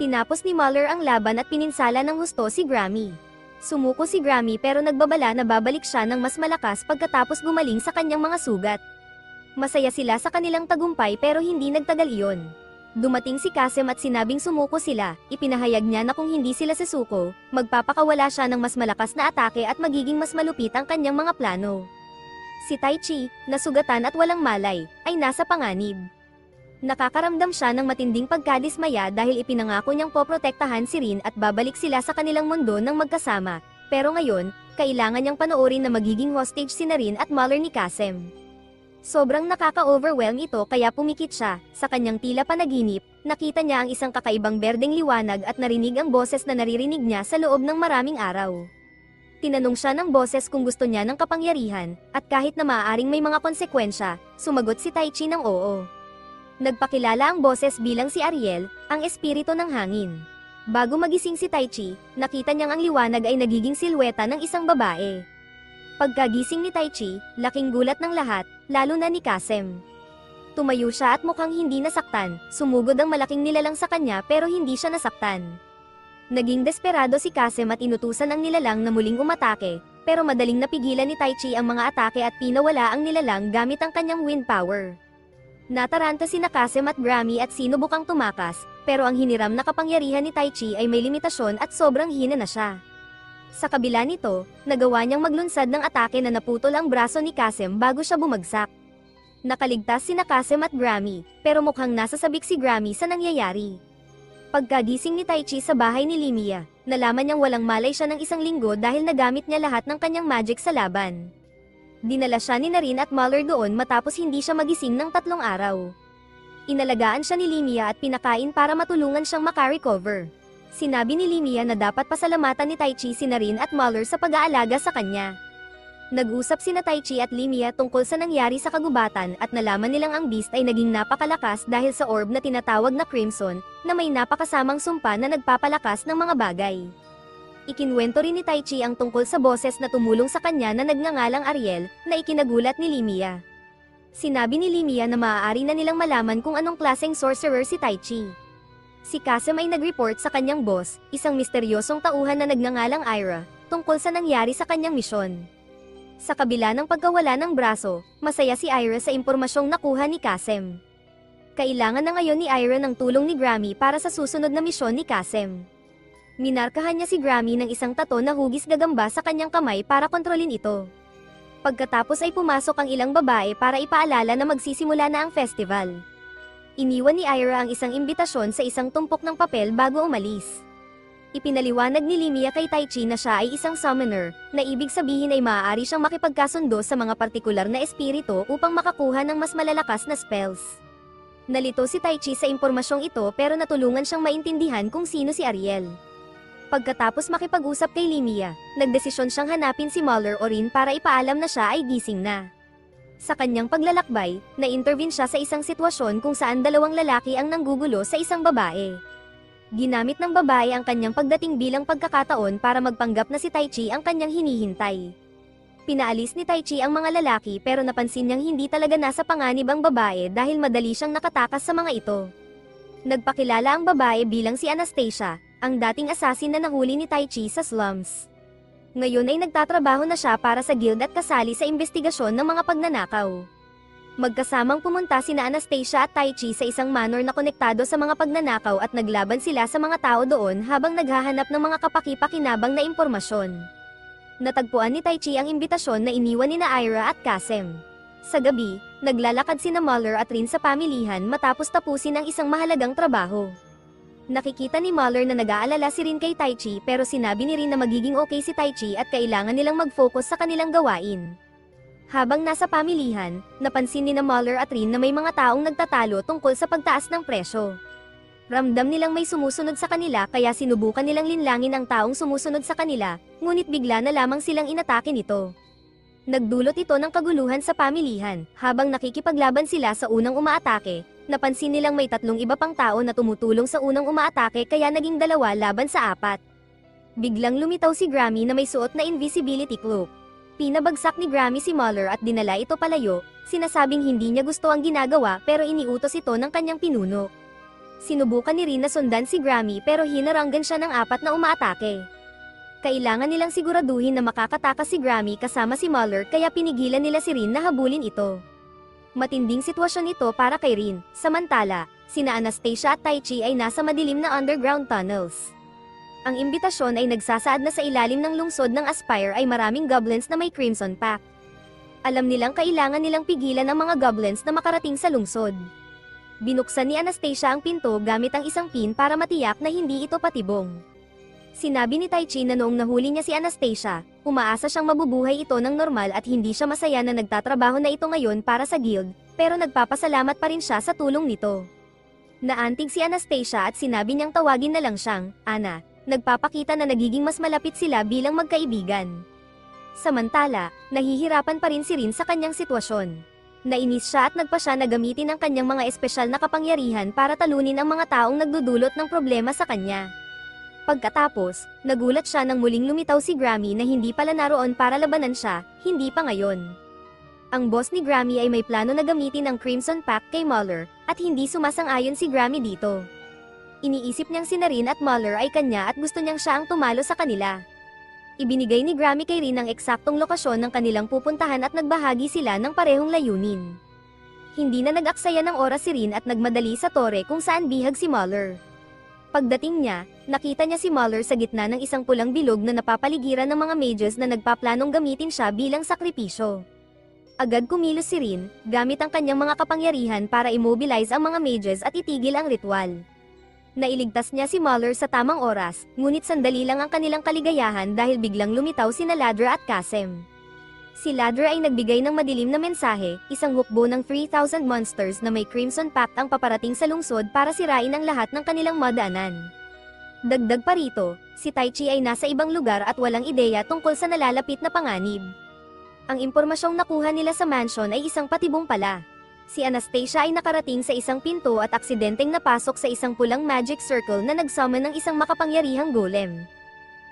Tinapos ni Muller ang laban at pininsala ng husto si Grammy. Sumuko si Grammy pero nagbabala na babalik siya ng mas malakas pagkatapos gumaling sa kanyang mga sugat. Masaya sila sa kanilang tagumpay pero hindi nagtagal iyon. Dumating si Kasem at sinabing sumuko sila, ipinahayag niya na kung hindi sila susuko, magpapakawala siya ng mas malakas na atake at magiging mas malupit ang kanyang mga plano. Si Taichi, nasugatan at walang malay, ay nasa panganib. Nakakaramdam siya ng matinding pagkadismaya dahil ipinangako niyang poprotektahan si Rin at babalik sila sa kanilang mundo ng magkasama, pero ngayon, kailangan niyang panoorin na magiging hostage si Rin at Muller ni Kasem. Sobrang nakaka-overwhelm ito kaya pumikit siya, sa kanyang tila panaginip, nakita niya ang isang kakaibang berdeng liwanag at narinig ang boses na naririnig niya sa loob ng maraming araw. Tinanong siya ng boses kung gusto niya ng kapangyarihan, at kahit na maaaring may mga konsekwensya, sumagot si Taichi ng oo. Nagpakilala ang boses bilang si Ariel, ang espiritu ng hangin. Bago magising si Taichi, nakita niyang ang liwanag ay nagiging silweta ng isang babae. Pagkagising ni Taichi, laking gulat ng lahat, lalo na ni Kasem. Tumayo siya at mukhang hindi nasaktan, sumugod ang malaking nilalang sa kanya pero hindi siya nasaktan. Naging desperado si Kasem at inutusan ang nilalang na muling umatake, pero madaling napigilan ni Taichi ang mga atake at pinawala ang nilalang gamit ang kanyang wind power. Nataranta sina Kasem at Grammy at sinubukang tumakas, pero ang hiniram na kapangyarihan ni Taichi ay may limitasyon at sobrang hina na siya. Sa kabila nito, nagawa niyang maglunsad ng atake na naputol ang braso ni Kasem bago siya bumagsak. Nakaligtas sina Kasem at Grammy, pero mukhang nasasabik si Grammy sa nangyayari. Pagkagising ni Taichi sa bahay ni Limia, nalaman niyang walang malay siya ng 1 linggo dahil nagamit niya lahat ng kanyang magic sa laban. Dinala siya ni Rin at Muller doon matapos hindi siya magising ng 3 araw. Inalagaan siya ni Limia at pinakain para matulungan siyang makarecover. Sinabi ni Limia na dapat pasalamatan ni Taichi si Rin at Muller sa pag-aalaga sa kanya. Nag-usap sina Taichi at Limia tungkol sa nangyari sa kagubatan at nalaman nilang ang beast ay naging napakalakas dahil sa orb na tinatawag na Crimson, na may napakasamang sumpa na nagpapalakas ng mga bagay. Ikinwento rin ni Taichi ang tungkol sa boses na tumulong sa kanya na nagngangalang Ariel, na ikinagulat ni Limia. Sinabi ni Limia na maaari na nilang malaman kung anong klaseng sorcerer si Taichi. Si Kasem ay nag-report sa kanyang boss, isang misteryosong tauhan na nagngangalang Ira, tungkol sa nangyari sa kanyang misyon. Sa kabila ng pagkawala ng braso, masaya si Ira sa impormasyong nakuha ni Kasem. Kailangan na ngayon ni Ira ng tulong ni Grammy para sa susunod na misyon ni Kasem. Minarkahan niya si Grammy ng isang tato na hugis gagamba sa kanyang kamay para kontrolin ito. Pagkatapos ay pumasok ang ilang babae para ipaalala na magsisimula na ang festival. Iniwan ni Ira ang isang imbitasyon sa isang tumpok ng papel bago umalis. Ipinaliwanag ni Limia kay Taichi na siya ay isang summoner, na ibig sabihin ay maaari siyang makipagkasundo sa mga partikular na espiritu upang makakuha ng mas malalakas na spells. Nalito si Taichi sa impormasyong ito pero natulungan siyang maintindihan kung sino si Ariel. Pagkatapos makipag-usap kay Limia, nagdesisyon siyang hanapin si Muller o Rin para ipaalam na siya ay gising na. Sa kanyang paglalakbay, na-intervene siya sa isang sitwasyon kung saan 2 lalaki ang nanggugulo sa isang babae. Ginamit ng babae ang kanyang pagdating bilang pagkakataon para magpanggap na si Taichi ang kanyang hinihintay. Pinaalis ni Taichi ang mga lalaki pero napansin niyang hindi talaga nasa panganib ang babae dahil madali siyang nakatakas sa mga ito. Nagpakilala ang babae bilang si Anastasia, ang dating assassin na nahuli ni Taichi sa slums. Ngayon ay nagtatrabaho na siya para sa guild at kasali sa investigasyon ng mga pagnanakaw. Magkasamang pumunta sina Anastasia at Taichi sa isang manor na konektado sa mga pagnanakaw at naglaban sila sa mga tao doon habang naghahanap ng mga kapaki-pakinabang na impormasyon. Natagpuan ni Taichi ang imbitasyon na iniwan nina Ira at Kasem. Sa gabi, naglalakad sina Muller at Rin sa pamilihan matapos tapusin ang isang mahalagang trabaho. Nakikita ni Muller na nag-aalala si Rin kay Taichi pero sinabi ni Rin na magiging okay si Taichi at kailangan nilang mag-focus sa kanilang gawain. Habang nasa pamilihan, napansin ni Muller at Rin na may mga taong nagtatalo tungkol sa pagtaas ng presyo. Ramdam nilang may sumusunod sa kanila kaya sinubukan nilang linlangin ang taong sumusunod sa kanila, ngunit bigla na lamang silang inatake nito. Nagdulot ito ng kaguluhan sa pamilihan. Habang nakikipaglaban sila sa unang umaatake, napansin nilang may 3 iba pang tao na tumutulong sa unang umaatake kaya naging 2 laban sa 4. Biglang lumitaw si Grammy na may suot na invisibility cloak. Pinabagsak ni Grammy si Muller at dinala ito palayo, sinasabing hindi niya gusto ang ginagawa pero iniutos ito ng kanyang pinuno. Sinubukan ni Rin na sundan si Grammy pero hinaranggan siya ng 4 na umaatake. Kailangan nilang siguraduhin na makakatakas si Grammy kasama si Muller kaya pinigilan nila si Rin na habulin ito. Matinding sitwasyon ito para kay Rin. Samantala, sina Anastasia at Taichi ay nasa madilim na underground tunnels. Ang imbitasyon ay nagsasaad na sa ilalim ng lungsod ng Aspire ay maraming goblins na may Crimson Pact. Alam nilang kailangan nilang pigilan ang mga goblins na makarating sa lungsod. Binuksan ni Anastasia ang pinto gamit ang isang pin para matiyak na hindi ito patibong. Sinabi ni Taichi na noong nahuli niya si Anastasia, umaasa siyang mabubuhay ito ng normal at hindi siya masaya na nagtatrabaho na ito ngayon para sa guild, pero nagpapasalamat pa rin siya sa tulong nito. Naantig si Anastasia at sinabi niyang tawagin na lang siyang Ana. Nagpapakita na nagiging mas malapit sila bilang magkaibigan. Samantala, nahihirapan pa rin si Rin sa kanyang sitwasyon. Nainis siya at nagpa siya na gamitin ang kanyang mga espesyal na kapangyarihan para talunin ang mga taong nagdudulot ng problema sa kanya. Pagkatapos, nagulat siya nang muling lumitaw si Grammy na hindi pala naroon para labanan siya, hindi pa ngayon. Ang boss ni Grammy ay may plano na gamitin ang Crimson Pact kay Muller, at hindi sumasang-ayon si Grammy dito. Iniisip niyang si Rin at Muller ay kanya at gusto niyang siya ang tumalo sa kanila. Ibinigay ni Grammy kay Rin ang eksaktong lokasyon ng kanilang pupuntahan at nagbahagi sila ng parehong layunin. Hindi na nag-aksaya ng oras si Rin at nagmadali sa tore kung saan bihag si Muller. Pagdating niya, nakita niya si Muller sa gitna ng isang pulang bilog na napapaligiran ng mga mages na nagpaplanong gamitin siya bilang sakripisyo. Agad kumilos si Rin, gamit ang kanyang mga kapangyarihan para immobilize ang mga mages at itigil ang ritual. Nailigtas niya si Muller sa tamang oras, ngunit sandali lang ang kanilang kaligayahan dahil biglang lumitaw sina Ladra at Kasem. Si Ladra ay nagbigay ng madilim na mensahe, isang hukbo ng 3,000 monsters na may Crimson Pact ang paparating sa lungsod para sirain ang lahat ng kanilang madaanan. Dagdag pa rito, si Taichi ay nasa ibang lugar at walang ideya tungkol sa nalalapit na panganib. Ang impormasyong nakuha nila sa mansion ay isang patibong pala. Si Anastasia ay nakarating sa isang pinto at aksidenteng napasok sa isang pulang magic circle na nagsummon ng isang makapangyarihang golem.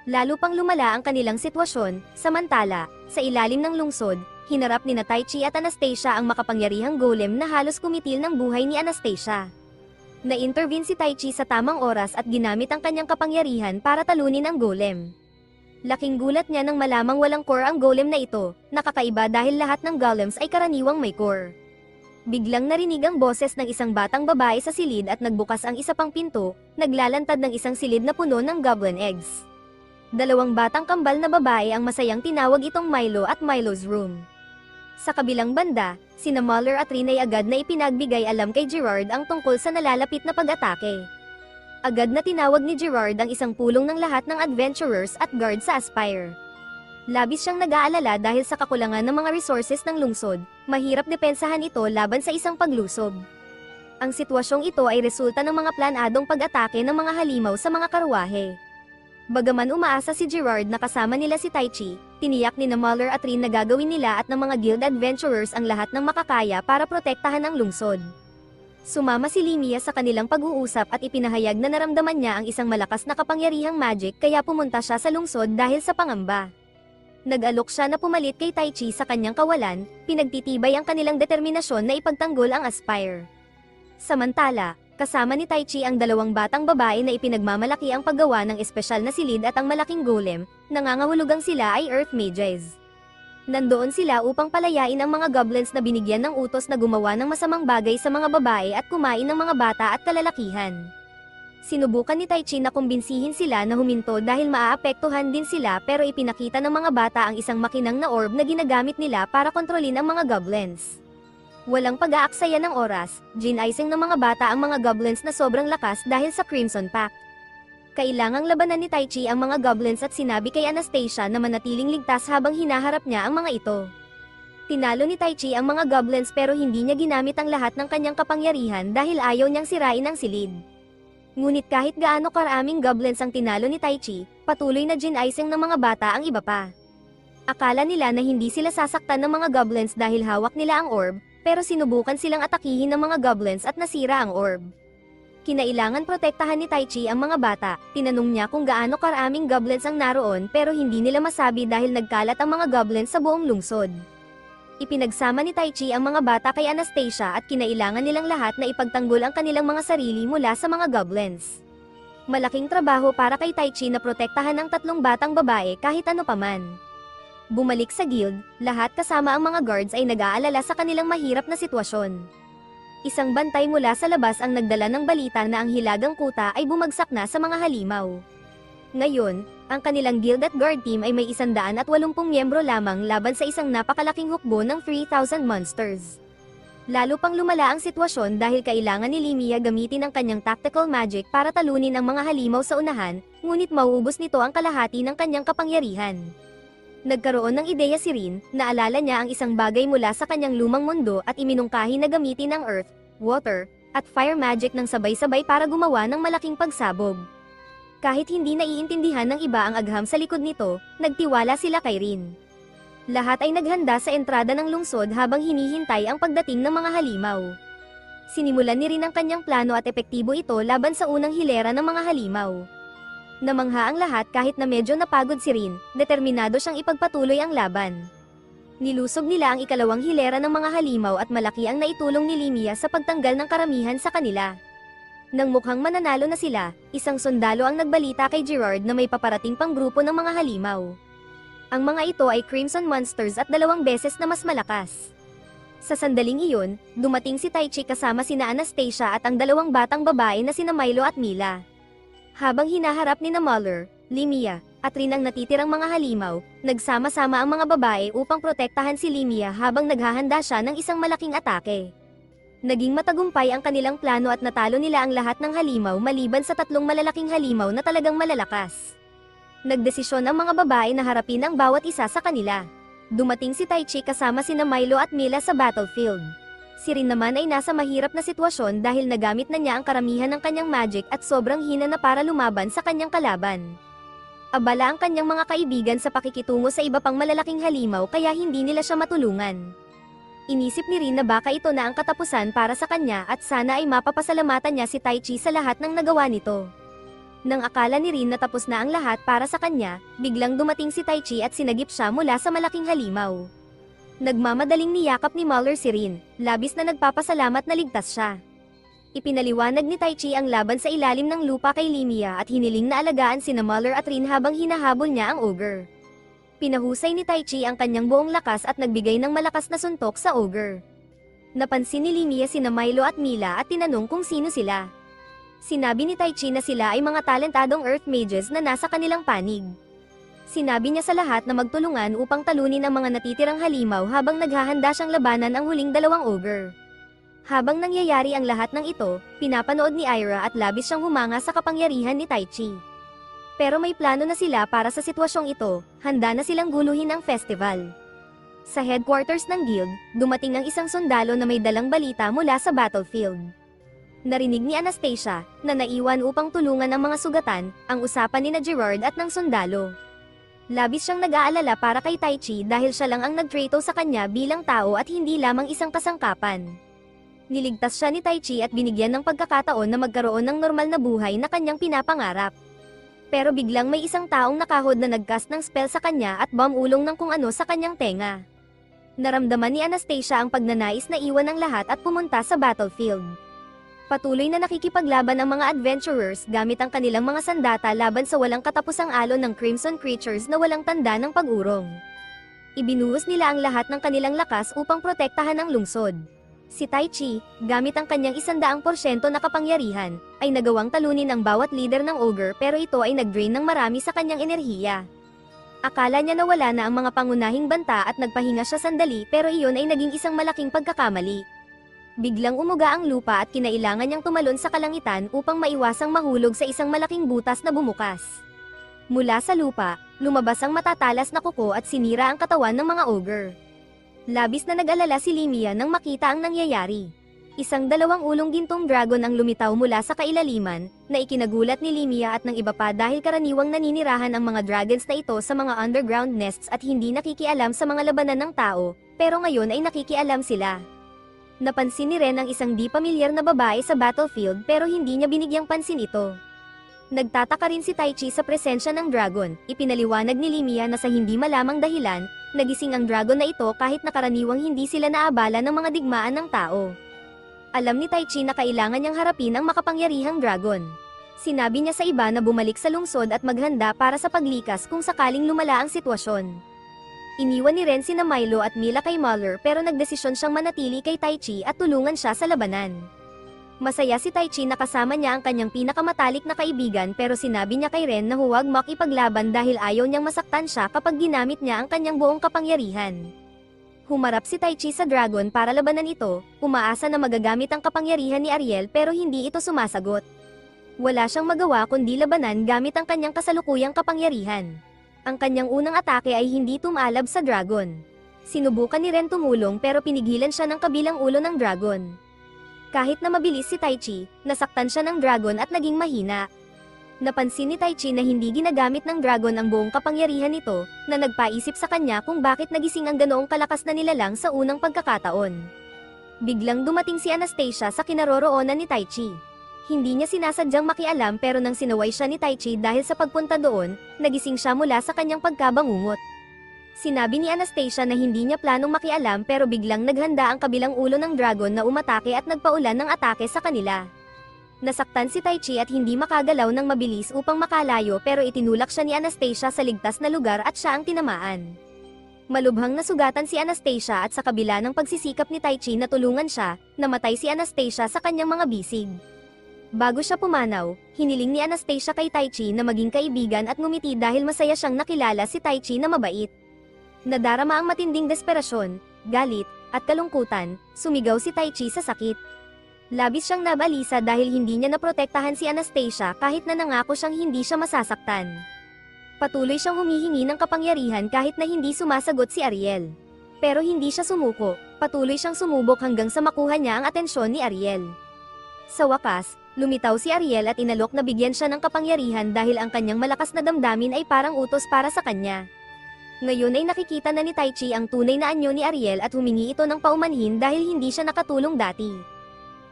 Lalo pang lumala ang kanilang sitwasyon, samantala, sa ilalim ng lungsod, hinarap ni Taichi at Anastasia ang makapangyarihang golem na halos kumitil ng buhay ni Anastasia. Na-intervene si Taichi sa tamang oras at ginamit ang kanyang kapangyarihan para talunin ang golem. Laking gulat niya nang malamang walang core ang golem na ito, nakakaiba dahil lahat ng golems ay karaniwang may core. Biglang narinig ang boses ng isang batang babae sa silid at nagbukas ang isa pang pinto, naglalantad ng isang silid na puno ng goblin eggs. 2 batang kambal na babae ang masayang tinawag itong Milo at Milo's Room. Sa kabilang banda, sina Muller at Rin ay agad na ipinagbigay alam kay Gerard ang tungkol sa nalalapit na pag-atake. Agad na tinawag ni Gerard ang isang pulong ng lahat ng adventurers at guard sa Aspire. Labis siyang nag-aalala dahil sa kakulangan ng mga resources ng lungsod, mahirap depensahan ito laban sa isang paglusob. Ang sitwasyong ito ay resulta ng mga planadong pag-atake ng mga halimaw sa mga karwahe. Bagaman umaasa si Gerard na kasama nila si Taichi, tiniyak ni Muller at Rin na gagawin nila at ng mga guild adventurers ang lahat ng makakaya para protektahan ang lungsod. Sumama si Limia sa kanilang pag-uusap at ipinahayag na naramdaman niya ang isang malakas na kapangyarihang magic kaya pumunta siya sa lungsod dahil sa pangamba. Nag-alok siya na pumalit kay Taichi sa kanyang kawalan, pinagtitibay ang kanilang determinasyon na ipagtanggol ang Aspire. Samantala, kasama ni Taichi ang 2 batang babae na ipinagmamalaki ang paggawa ng espesyal na silid at ang malaking golem, nangangahulugang sila ay Earth Mages. Nandoon sila upang palayain ang mga goblins na binigyan ng utos na gumawa ng masamang bagay sa mga babae at kumain ng mga bata at kalalakihan. Sinubukan ni Tai Chi na kumbinsihin sila na huminto dahil maaapektuhan din sila, pero ipinakita ng mga bata ang isang makinang na orb na ginagamit nila para kontrolin ang mga goblins. Walang pag-aaksaya ng oras, ginaising ng mga bata ang mga goblins na sobrang lakas dahil sa Crimson Pact. Kailangang labanan ni Tai Chi ang mga goblins at sinabi kay Anastasia na manatiling ligtas habang hinaharap niya ang mga ito. Tinalo ni Tai Chi ang mga goblins pero hindi niya ginamit ang lahat ng kanyang kapangyarihan dahil ayaw niyang sirain ang silid. Ngunit kahit gaano karaming goblins ang tinalo ni Tai Chi, patuloy na ginaising ng mga bata ang iba pa. Akala nila na hindi sila sasaktan ng mga goblins dahil hawak nila ang orb, pero sinubukan silang atakihin ng mga goblins at nasira ang orb. Kinailangan protektahan ni Tai Chi ang mga bata. Tinanong niya kung gaano karaming goblins ang naroon pero hindi nila masabi dahil nagkalat ang mga goblins sa buong lungsod. Ipinagsama ni Tai Chi ang mga bata kay Anastasia at kinailangan nilang lahat na ipagtanggol ang kanilang mga sarili mula sa mga goblins. Malaking trabaho para kay Tai Chi na protektahan ang tatlong batang babae kahit ano paman. Bumalik sa guild, lahat kasama ang mga guards ay nag-aalala sa kanilang mahirap na sitwasyon. Isang bantay mula sa labas ang nagdala ng balita na ang hilagang kuta ay bumagsak na sa mga halimaw. Ngayon, ang kanilang guild at guard team ay may 180 miyembro lamang laban sa isang napakalaking hukbo ng 3,000 monsters. Lalo pang lumala ang sitwasyon dahil kailangan ni Limia gamitin ang kanyang tactical magic para talunin ang mga halimaw sa unahan, ngunit mauubos nito ang kalahati ng kanyang kapangyarihan. Nagkaroon ng ideya si Rin, naalala niya ang isang bagay mula sa kanyang lumang mundo at iminungkahi na gamitin ang earth, water, at fire magic ng sabay-sabay para gumawa ng malaking pagsabog. Kahit hindi naiintindihan ng iba ang agham sa likod nito, nagtiwala sila kay Rin. Lahat ay naghanda sa entrada ng lungsod habang hinihintay ang pagdating ng mga halimaw. Sinimulan ni Rin ang kanyang plano at epektibo ito laban sa unang hilera ng mga halimaw. Namangha ang lahat kahit na medyo napagod si Rin, determinado siyang ipagpatuloy ang laban. Nilusog nila ang ikalawang hilera ng mga halimaw at malaki ang naitulong ni Limia sa pagtanggal ng karamihan sa kanila. Nang mukhang mananalo na sila, isang sundalo ang nagbalita kay Gerard na may paparating pang grupo ng mga halimaw. Ang mga ito ay Crimson Monsters at 2 beses na mas malakas. Sa sandaling iyon, dumating si Tai Chi kasama sina Anastasia at ang 2 batang babae na sina Milo at Mila. Habang hinaharap ni Muller, Limia, at Rin ang natitirang mga halimaw, nagsama-sama ang mga babae upang protektahan si Limia habang naghahanda siya ng isang malaking atake. Naging matagumpay ang kanilang plano at natalo nila ang lahat ng halimaw maliban sa 3 malalaking halimaw na talagang malalakas. Nagdesisyon ang mga babae na harapin ang bawat isa sa kanila. Dumating si Tai Chi kasama sina Milo at Mila sa battlefield. Si Rin naman ay nasa mahirap na sitwasyon dahil nagamit na niya ang karamihan ng kanyang magic at sobrang hina na para lumaban sa kanyang kalaban. Abala ang kanyang mga kaibigan sa pakikitungo sa iba pang malalaking halimaw kaya hindi nila siya matulungan. Inisip ni Rin na baka ito na ang katapusan para sa kanya at sana ay mapapasalamatan niya si Tai Chi sa lahat ng nagawa nito. Nang akala ni Rin na tapos na ang lahat para sa kanya, biglang dumating si Tai Chi at sinagip siya mula sa malaking halimaw. Nagmamadaling niyakap ni Muller si Rin, labis na nagpapasalamat na ligtas siya. Ipinaliwanag ni Tai Chi ang laban sa ilalim ng lupa kay Limia at hiniling na alagaan sina Muller at Rin habang hinahabol niya ang ogre. Pinahusay ni Tai Chi ang kanyang buong lakas at nagbigay ng malakas na suntok sa ogre. Napansin ni Limia sina Milo at Mila at tinanong kung sino sila. Sinabi ni Tai Chi na sila ay mga talentadong earth mages na nasa kanilang panig. Sinabi niya sa lahat na magtulungan upang talunin ang mga natitirang halimaw habang naghahanda siyang labanan ang huling 2 ogre. Habang nangyayari ang lahat ng ito, pinapanood ni Ira at labis siyang humanga sa kapangyarihan ni Tai Chi. Pero may plano na sila para sa sitwasyong ito, handa na silang guluhin ang festival. Sa headquarters ng guild, dumating ang isang sundalo na may dalang balita mula sa battlefield. Narinig ni Anastasia, na naiwan upang tulungan ang mga sugatan, ang usapan ni Gerard at ng sundalo. Labis siyang nag-aalala para kay Tai Chi dahil siya lang ang nagtrato sa kanya bilang tao at hindi lamang isang kasangkapan. Niligtas siya ni Tai Chi at binigyan ng pagkakataon na magkaroon ng normal na buhay na kanyang pinapangarap. Pero biglang may isang taong nakahod na nag-cast ng spell sa kanya at umulong ng kung ano sa kanyang tenga. Naramdaman ni Anastasia ang pagnanais na iwan ang lahat at pumunta sa battlefield. Patuloy na nakikipaglaban ang mga adventurers gamit ang kanilang mga sandata laban sa walang katapusang alon ng crimson creatures na walang tanda ng pag-urong. Ibinuhos nila ang lahat ng kanilang lakas upang protektahan ang lungsod. Si Tai Chi, gamit ang kanyang 100% na kapangyarihan, ay nagawang talunin ang bawat leader ng ogre pero ito ay nag-drain ng marami sa kanyang enerhiya. Akala niya nawala na ang mga pangunahing banta at nagpahinga siya sandali pero iyon ay naging isang malaking pagkakamali. Biglang umuga ang lupa at kinailangan niyang tumalon sa kalangitan upang maiwasang mahulog sa isang malaking butas na bumukas. Mula sa lupa, lumabas ang matatalas na kuko at sinira ang katawan ng mga ogre. Labis na nag-alala si Limia nang makita ang nangyayari. Isang 2 ulong gintong dragon ang lumitaw mula sa kailaliman, na ikinagulat ni Limia at ng iba pa dahil karaniwang naninirahan ang mga dragons na ito sa mga underground nests at hindi nakikialam sa mga labanan ng tao, pero ngayon ay nakikialam sila. Napansin ni Ren ang isang di pamilyar na babae sa battlefield pero hindi niya binigyang pansin ito. Nagtataka rin si Tai Chi sa presensya ng dragon, ipinaliwanag ni Limia na sa hindi malamang dahilan, nagising ang dragon na ito kahit na karaniwang hindi sila naabala ng mga digmaan ng tao. Alam ni Tai Chi na kailangan niyang harapin ang makapangyarihang dragon. Sinabi niya sa iba na bumalik sa lungsod at maghanda para sa paglikas kung sakaling lumala ang sitwasyon. Iniwan ni Ren sina Milo at Mila kay Muller pero nagdesisyon siyang manatili kay Tai Chi at tulungan siya sa labanan. Masaya si Tai Chi na kasama niya ang kanyang pinakamatalik na kaibigan pero sinabi niya kay Ren na huwag makipaglaban dahil ayaw niyang masaktan siya kapag ginamit niya ang kanyang buong kapangyarihan. Humarap si Tai Chi sa dragon para labanan ito, umaasa na magagamit ang kapangyarihan ni Ariel pero hindi ito sumasagot. Wala siyang magawa kundi labanan gamit ang kanyang kasalukuyang kapangyarihan. Ang kanyang unang atake ay hindi tumalab sa dragon. Sinubukan ni Ren tumulong pero pinigilan siya ng kabilang ulo ng dragon. Kahit na mabilis si Tai Chi, nasaktan siya ng dragon at naging mahina. Napansin ni Tai Chi na hindi ginagamit ng dragon ang buong kapangyarihan nito, na nagpaisip sa kanya kung bakit nagising ang ganoong kalakas na nilalang sa unang pagkakataon. Biglang dumating si Anastasia sa kinaroroonan ni Tai Chi. Hindi niya sinasadyang makialam pero nang sinaway siya ni Tai Chi dahil sa pagpunta doon, nagising siya mula sa kanyang pagkabangungot. Sinabi ni Anastasia na hindi niya planong makialam pero biglang naghanda ang kabilang ulo ng dragon na umatake at nagpaulan ng atake sa kanila. Nasaktan si Tai Chi at hindi makagalaw ng mabilis upang makalayo pero itinulak siya ni Anastasia sa ligtas na lugar at siya ang tinamaan. Malubhang nasugatan si Anastasia at sa kabila ng pagsisikap ni Tai Chi na tulungan siya, namatay si Anastasia sa kanyang mga bisig. Bago siya pumanaw, hiniling ni Anastasia kay Tai Chi na maging kaibigan at ngumiti dahil masaya siyang nakilala si Tai Chi na mabait. Nadarama ang matinding desperasyon, galit, at kalungkutan, sumigaw si Tai Chi sa sakit. Labis siyang nabalisa dahil hindi niya naprotektahan si Anastasia kahit na nangako siyang hindi siya masasaktan. Patuloy siyang humihingi ng kapangyarihan kahit na hindi sumasagot si Ariel. Pero hindi siya sumuko, patuloy siyang sumubok hanggang sa makuha niya ang atensyon ni Ariel. Sa wakas, lumitaw si Ariel at inalok na bigyan siya ng kapangyarihan dahil ang kanyang malakas na damdamin ay parang utos para sa kanya. Ngayon ay nakikita na ni Tai Chi ang tunay na anyo ni Ariel at humingi ito ng paumanhin dahil hindi siya nakatulong dati.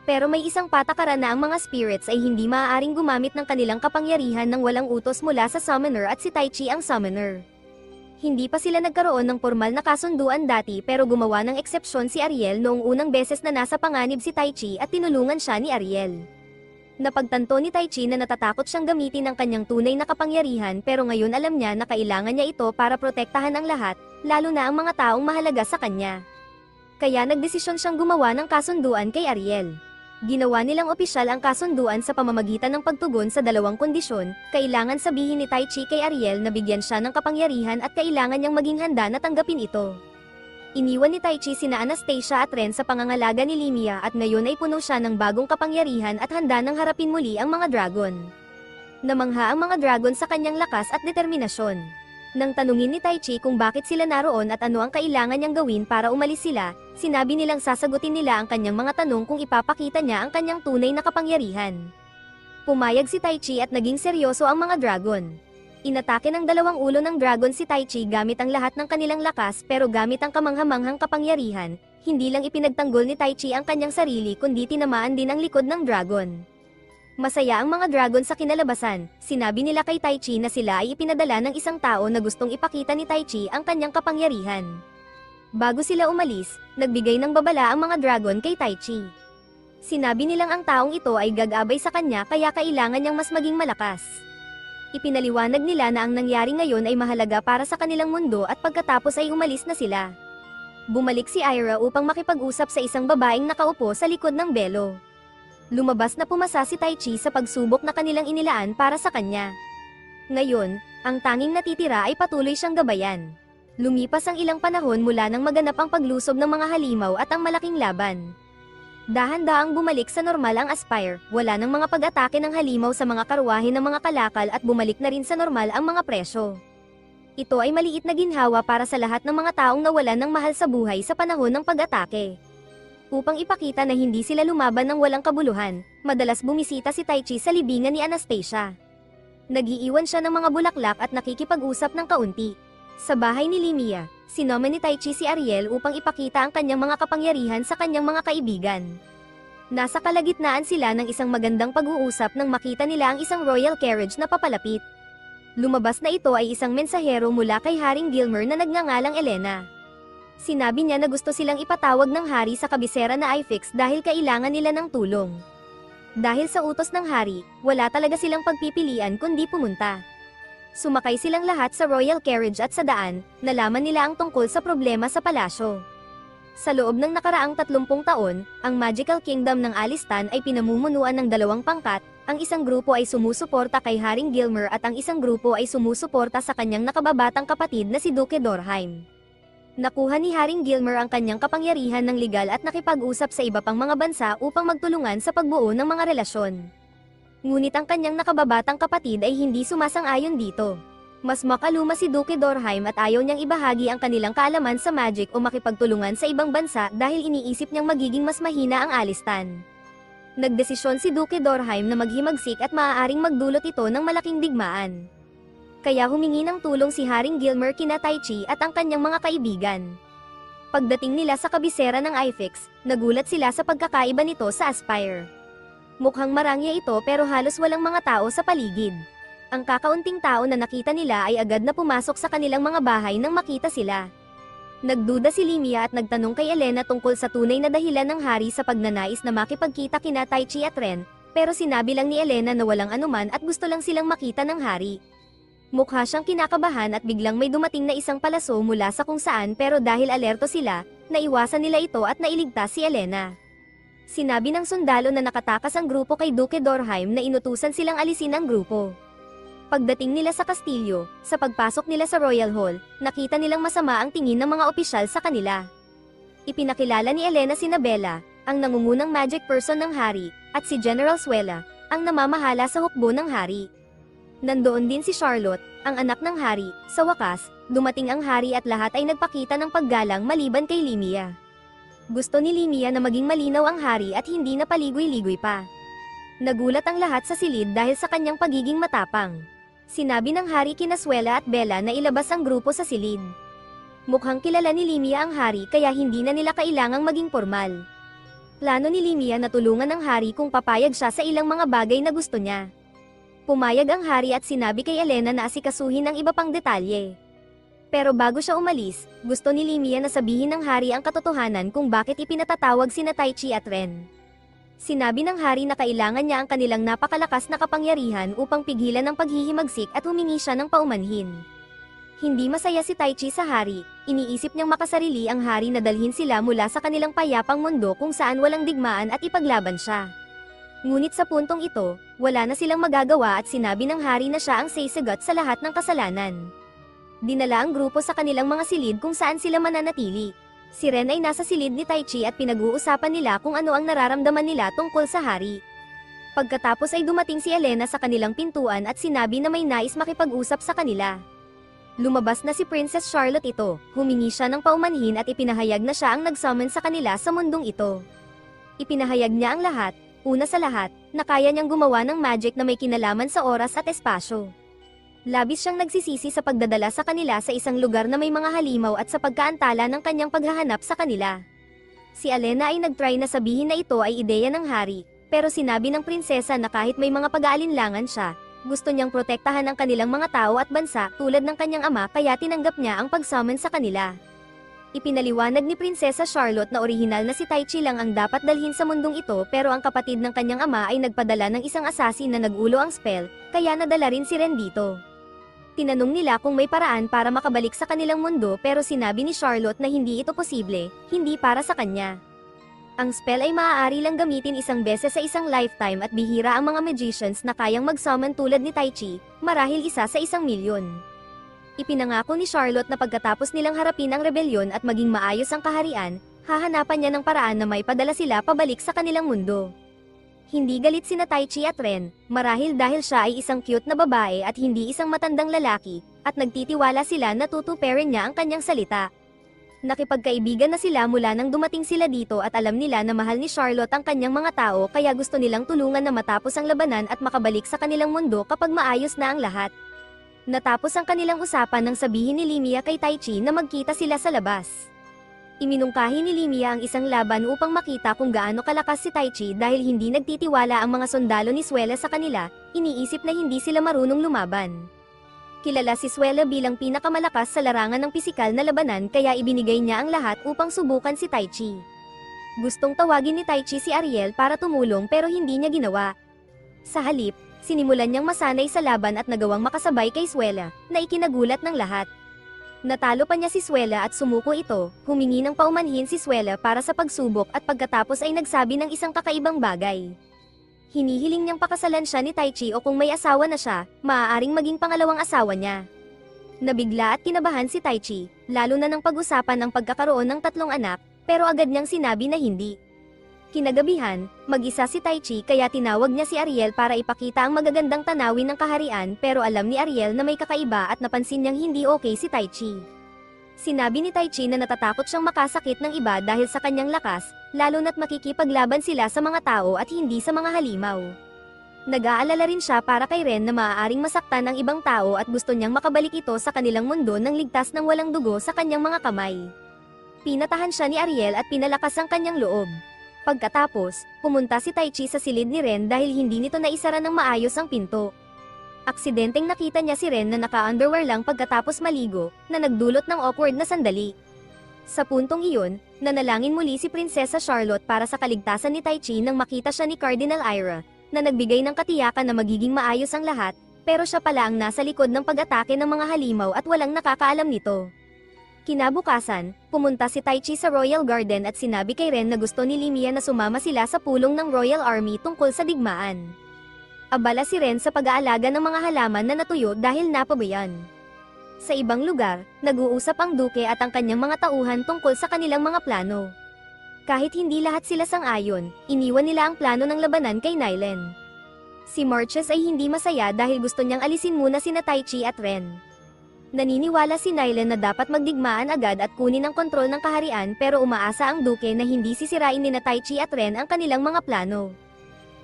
Pero may isang patakaran na ang mga spirits ay hindi maaaring gumamit ng kanilang kapangyarihan nang walang utos mula sa summoner at si Tai Chi ang summoner. Hindi pa sila nagkaroon ng formal na kasunduan dati pero gumawa ng eksepsyon si Ariel noong unang beses na nasa panganib si Tai Chi at tinulungan siya ni Ariel. Napagtanto ni Tai Chi na natatakot siyang gamitin ang kanyang tunay na kapangyarihan pero ngayon alam niya na kailangan niya ito para protektahan ang lahat, lalo na ang mga taong mahalaga sa kanya. Kaya nagdesisyon siyang gumawa ng kasunduan kay Ariel. Ginawa nilang opisyal ang kasunduan sa pamamagitan ng pagtugon sa 2 kondisyon, kailangan sabihin ni Tai Chi kay Ariel na bigyan siya ng kapangyarihan at kailangan niyang maging handa na tanggapin ito. Iniwan ni Tai Chi sina Anastasia at Ren sa pangangalaga ni Limia at ngayon ay puno siya ng bagong kapangyarihan at handa nang harapin muli ang mga dragon. Namangha ang mga dragon sa kanyang lakas at determinasyon. Nang tanungin ni Tai Chi kung bakit sila naroon at ano ang kailangan niyang gawin para umalis sila, sinabi nilang sasagutin nila ang kanyang mga tanong kung ipapakita niya ang kanyang tunay na kapangyarihan. Pumayag si Tai Chi at naging seryoso ang mga dragon. Inatake ng 2 ulo ng dragon si Tai Chi gamit ang lahat ng kanilang lakas pero gamit ang kamanghamanghang kapangyarihan, hindi lang ipinagtanggol ni Tai Chi ang kanyang sarili kundi tinamaan din ang likod ng dragon. Masaya ang mga dragon sa kinalabasan, sinabi nila kay Tai Chi na sila ay ipinadala ng isang tao na gustong ipakita ni Tai Chi ang kanyang kapangyarihan. Bago sila umalis, nagbigay ng babala ang mga dragon kay Tai Chi. Sinabi nilang ang taong ito ay gagabay sa kanya kaya kailangan niyang mas maging malakas. Ipinaliwanag nila na ang nangyari ngayon ay mahalaga para sa kanilang mundo at pagkatapos ay umalis na sila. Bumalik si Ira upang makipag-usap sa isang babaeng nakaupo sa likod ng belo. Lumabas na pumasa si Taichi sa pagsubok na kanilang inilaan para sa kanya. Ngayon, ang tanging natitira ay patuloy siyang gabayan. Lumipas ang ilang panahon mula nang maganap ang paglusob ng mga halimaw at ang malaking laban. Dahan-daang bumalik sa normal ang Aspire, wala nang mga pag-atake ng halimaw sa mga karwahe ng mga kalakal at bumalik na rin sa normal ang mga presyo. Ito ay maliit na ginhawa para sa lahat ng mga taong nawalan ng mahal sa buhay sa panahon ng pag-atake. Upang ipakita na hindi sila lumaban ng walang kabuluhan, madalas bumisita si Taichi sa libingan ni Anastasia. Nag-iiwan siya ng mga bulaklak at nakikipag-usap ng kaunti. Sa bahay ni Limia, sinoma ni Taichi si Ariel upang ipakita ang kanyang mga kapangyarihan sa kanyang mga kaibigan. Nasa kalagitnaan sila ng isang magandang pag-uusap nang makita nila ang isang royal carriage na papalapit. Lumabas na ito ay isang mensahero mula kay Haring Gilmer na nagngangalang Elena. Sinabi niya na gusto silang ipatawag ng hari sa kabisera na Ifix dahil kailangan nila ng tulong. Dahil sa utos ng hari, wala talaga silang pagpipilian kundi pumunta. Sumakay silang lahat sa royal carriage at sa daan, nalaman nila ang tungkol sa problema sa palasyo. Sa loob ng nakaraang 30 taon, ang Magical Kingdom ng Alistan ay pinamumunuan ng dalawang pangkat, ang isang grupo ay sumusuporta kay Haring Gilmer at ang isang grupo ay sumusuporta sa kanyang nakababatang kapatid na si Duke Dorheim. Nakuha ni Haring Gilmer ang kanyang kapangyarihan ng legal at nakipag-usap sa iba pang mga bansa upang magtulungan sa pagbuo ng mga relasyon. Ngunit ang kanyang nakababatang kapatid ay hindi sumasang-ayon dito. Mas makaluma si Duke Dorheim at ayaw niyang ibahagi ang kanilang kaalaman sa magic o makipagtulungan sa ibang bansa dahil iniisip niyang magiging mas mahina ang Alistan. Nagdesisyon si Duke Dorheim na maghimagsik at maaaring magdulot ito ng malaking digmaan. Kaya humingi ng tulong si Haring Gilmer kina Taichi at ang kanyang mga kaibigan. Pagdating nila sa kabisera ng Ifix, nagulat sila sa pagkakaiba nito sa Aspire. Mukhang marangya ito pero halos walang mga tao sa paligid. Ang kakaunting tao na nakita nila ay agad na pumasok sa kanilang mga bahay nang makita sila. Nagduda si Limia at nagtanong kay Elena tungkol sa tunay na dahilan ng hari sa pagnanais na makipagkita kina Taichi at Ren, pero sinabi lang ni Elena na walang anuman at gusto lang silang makita ng hari. Mukha siyang kinakabahan at biglang may dumating na isang palaso mula sa kung saan pero dahil alerto sila, naiwasan nila ito at nailigtas si Elena. Sinabi ng sundalo na nakatakas ang grupo kay Duke Dorheim na inutusan silang alisin ang grupo. Pagdating nila sa kastilyo, sa pagpasok nila sa Royal Hall, nakita nilang masama ang tingin ng mga opisyal sa kanila. Ipinakilala ni Elena si Bella, ang nangungunang magic person ng hari, at si General Suela, ang namamahala sa hukbo ng hari. Nandoon din si Charlotte, ang anak ng hari. Sa wakas, dumating ang hari at lahat ay nagpakita ng paggalang maliban kay Limia. Gusto ni Limia na maging malinaw ang hari at hindi na paligoy-ligoy pa. Nagulat ang lahat sa silid dahil sa kanyang pagiging matapang. Sinabi ng hari kina Suela at Bella na ilabas ang grupo sa silid. Mukhang kilala ni Limia ang hari kaya hindi na nila kailangang maging formal. Plano ni Limia na tulungan ang hari kung papayag siya sa ilang mga bagay na gusto niya. Pumayag ang hari at sinabi kay Elena na asikasuhin ang iba pang detalye. Pero bago siya umalis, gusto ni Limia na sabihin ng hari ang katotohanan kung bakit ipinatatawag sina Taichi at Ren. Sinabi ng hari na kailangan niya ang kanilang napakalakas na kapangyarihan upang pigilan ang paghihimagsik at humingi siya ng paumanhin. Hindi masaya si Taichi sa hari, iniisip niyang makasarili ang hari na dalhin sila mula sa kanilang payapang mundo kung saan walang digmaan at ipaglaban siya. Ngunit sa puntong ito, wala na silang magagawa at sinabi ng hari na siya ang sasagot sa lahat ng kasalanan. Dinala ang grupo sa kanilang mga silid kung saan sila mananatili. Si Ren ay nasa silid ni Taichi at pinag-uusapan nila kung ano ang nararamdaman nila tungkol sa hari. Pagkatapos ay dumating si Elena sa kanilang pintuan at sinabi na may nais makipag-usap sa kanila. Lumabas na si Princess Charlotte ito, humingi siya ng paumanhin at ipinahayag na siya ang nag-summon sa kanila sa mundong ito. Ipinahayag niya ang lahat, una sa lahat, na kaya niyang gumawa ng magic na may kinalaman sa oras at espasyo. Labis siyang nagsisisi sa pagdadala sa kanila sa isang lugar na may mga halimaw at sa pagkaantala ng kanyang paghahanap sa kanila. Si Elena ay nagtry na sabihin na ito ay ideya ng hari, pero sinabi ng prinsesa na kahit may mga pag-aalinlangan siya, gusto niyang protektahan ang kanilang mga tao at bansa tulad ng kanyang ama kaya tinanggap niya ang pag-summon sa kanila. Ipinaliwanag ni Prinsesa Charlotte na orihinal na si Taichi lang ang dapat dalhin sa mundong ito pero ang kapatid ng kanyang ama ay nagpadala ng isang assassin na nagulo ang spell, kaya nadala rin si Ren dito. Tinanong nila kung may paraan para makabalik sa kanilang mundo pero sinabi ni Charlotte na hindi ito posible, hindi para sa kanya. Ang spell ay maaari lang gamitin isang beses sa isang lifetime at bihira ang mga magicians na kayang mag-summon tulad ni Taichi, marahil isa sa 1,000,000. Ipinangako ni Charlotte na pagkatapos nilang harapin ang rebelyon at maging maayos ang kaharian, hahanapan niya ng paraan na may padala sila pabalik sa kanilang mundo. Hindi galit sina Taichi at Ren, marahil dahil siya ay isang cute na babae at hindi isang matandang lalaki, at nagtitiwala sila na tutuparin niya ang kanyang salita. Nakipagkaibigan na sila mula nang dumating sila dito at alam nila na mahal ni Charlotte ang kanyang mga tao kaya gusto nilang tulungan na matapos ang labanan at makabalik sa kanilang mundo kapag maayos na ang lahat. Natapos ang kanilang usapan nang sabihin ni Limia kay Taichi na magkita sila sa labas. Iminungkahi ni Limia ang isang laban upang makita kung gaano kalakas si Taichi dahil hindi nagtitiwala ang mga sundalo ni Suela sa kanila, iniisip na hindi sila marunong lumaban. Kilala si Suela bilang pinakamalakas sa larangan ng pisikal na labanan kaya ibinigay niya ang lahat upang subukan si Taichi. Gustong tawagin ni Taichi si Ariel para tumulong pero hindi niya ginawa. Sa halip, sinimulan niyang masanay sa laban at nagawang makasabay kay Suela, na ikinagulat ng lahat. Natalo pa niya si Suela at sumuko ito, humingi ng paumanhin si Suela para sa pagsubok at pagkatapos ay nagsabi ng isang kakaibang bagay. Hinihiling niyang pakasalan siya ni Taichi o kung may asawa na siya, maaaring maging pangalawang asawa niya. Nabigla at kinabahan si Taichi, lalo na nang pag-usapan ang pagkakaroon ng 3 anak, pero agad niyang sinabi na hindi. Kinagabihan, mag-isa si Taichi kaya tinawag niya si Ariel para ipakita ang magagandang tanawin ng kaharian pero alam ni Ariel na may kakaiba at napansin niyang hindi okay si Taichi. Sinabi ni Taichi na natatakot siyang makasakit ng iba dahil sa kanyang lakas, lalo na't makikipaglaban sila sa mga tao at hindi sa mga halimaw. Nag-aalala rin siya para kay Ren na maaaring masaktan ng ibang tao at gusto niyang makabalik ito sa kanilang mundo nang ligtas ng walang dugo sa kanyang mga kamay. Pinatahan siya ni Ariel at pinalakas ang kanyang loob. Pagkatapos, pumunta si Taichi sa silid ni Ren dahil hindi nito naisara ng maayos ang pinto. Aksidenteng nakita niya si Ren na naka-underwear lang pagkatapos maligo, na nagdulot ng awkward na sandali. Sa puntong iyon, nanalangin muli si Prinsesa Charlotte para sa kaligtasan ni Taichi nang makita siya ni Cardinal Ira, na nagbigay ng katiyakan na magiging maayos ang lahat, pero siya pala ang nasa likod ng pag-atake ng mga halimaw at walang nakakaalam nito. Kinabukasan, pumunta si Taichi sa Royal Garden at sinabi kay Ren na gusto ni Limia na sumama sila sa pulong ng Royal Army tungkol sa digmaan. Abala si Ren sa pag-aalaga ng mga halaman na natuyo dahil napabayan. Sa ibang lugar, nag-uusap ang duke at ang kanyang mga tauhan tungkol sa kanilang mga plano. Kahit hindi lahat sila sang-ayon, iniwan nila ang plano ng labanan kay Nylen. Si Marches ay hindi masaya dahil gusto niyang alisin muna sina Taichi at Ren. Naniniwala si Nylen na dapat magdigmaan agad at kunin ang kontrol ng kaharian pero umaasa ang duke na hindi sisirain ni Taichi at Ren ang kanilang mga plano.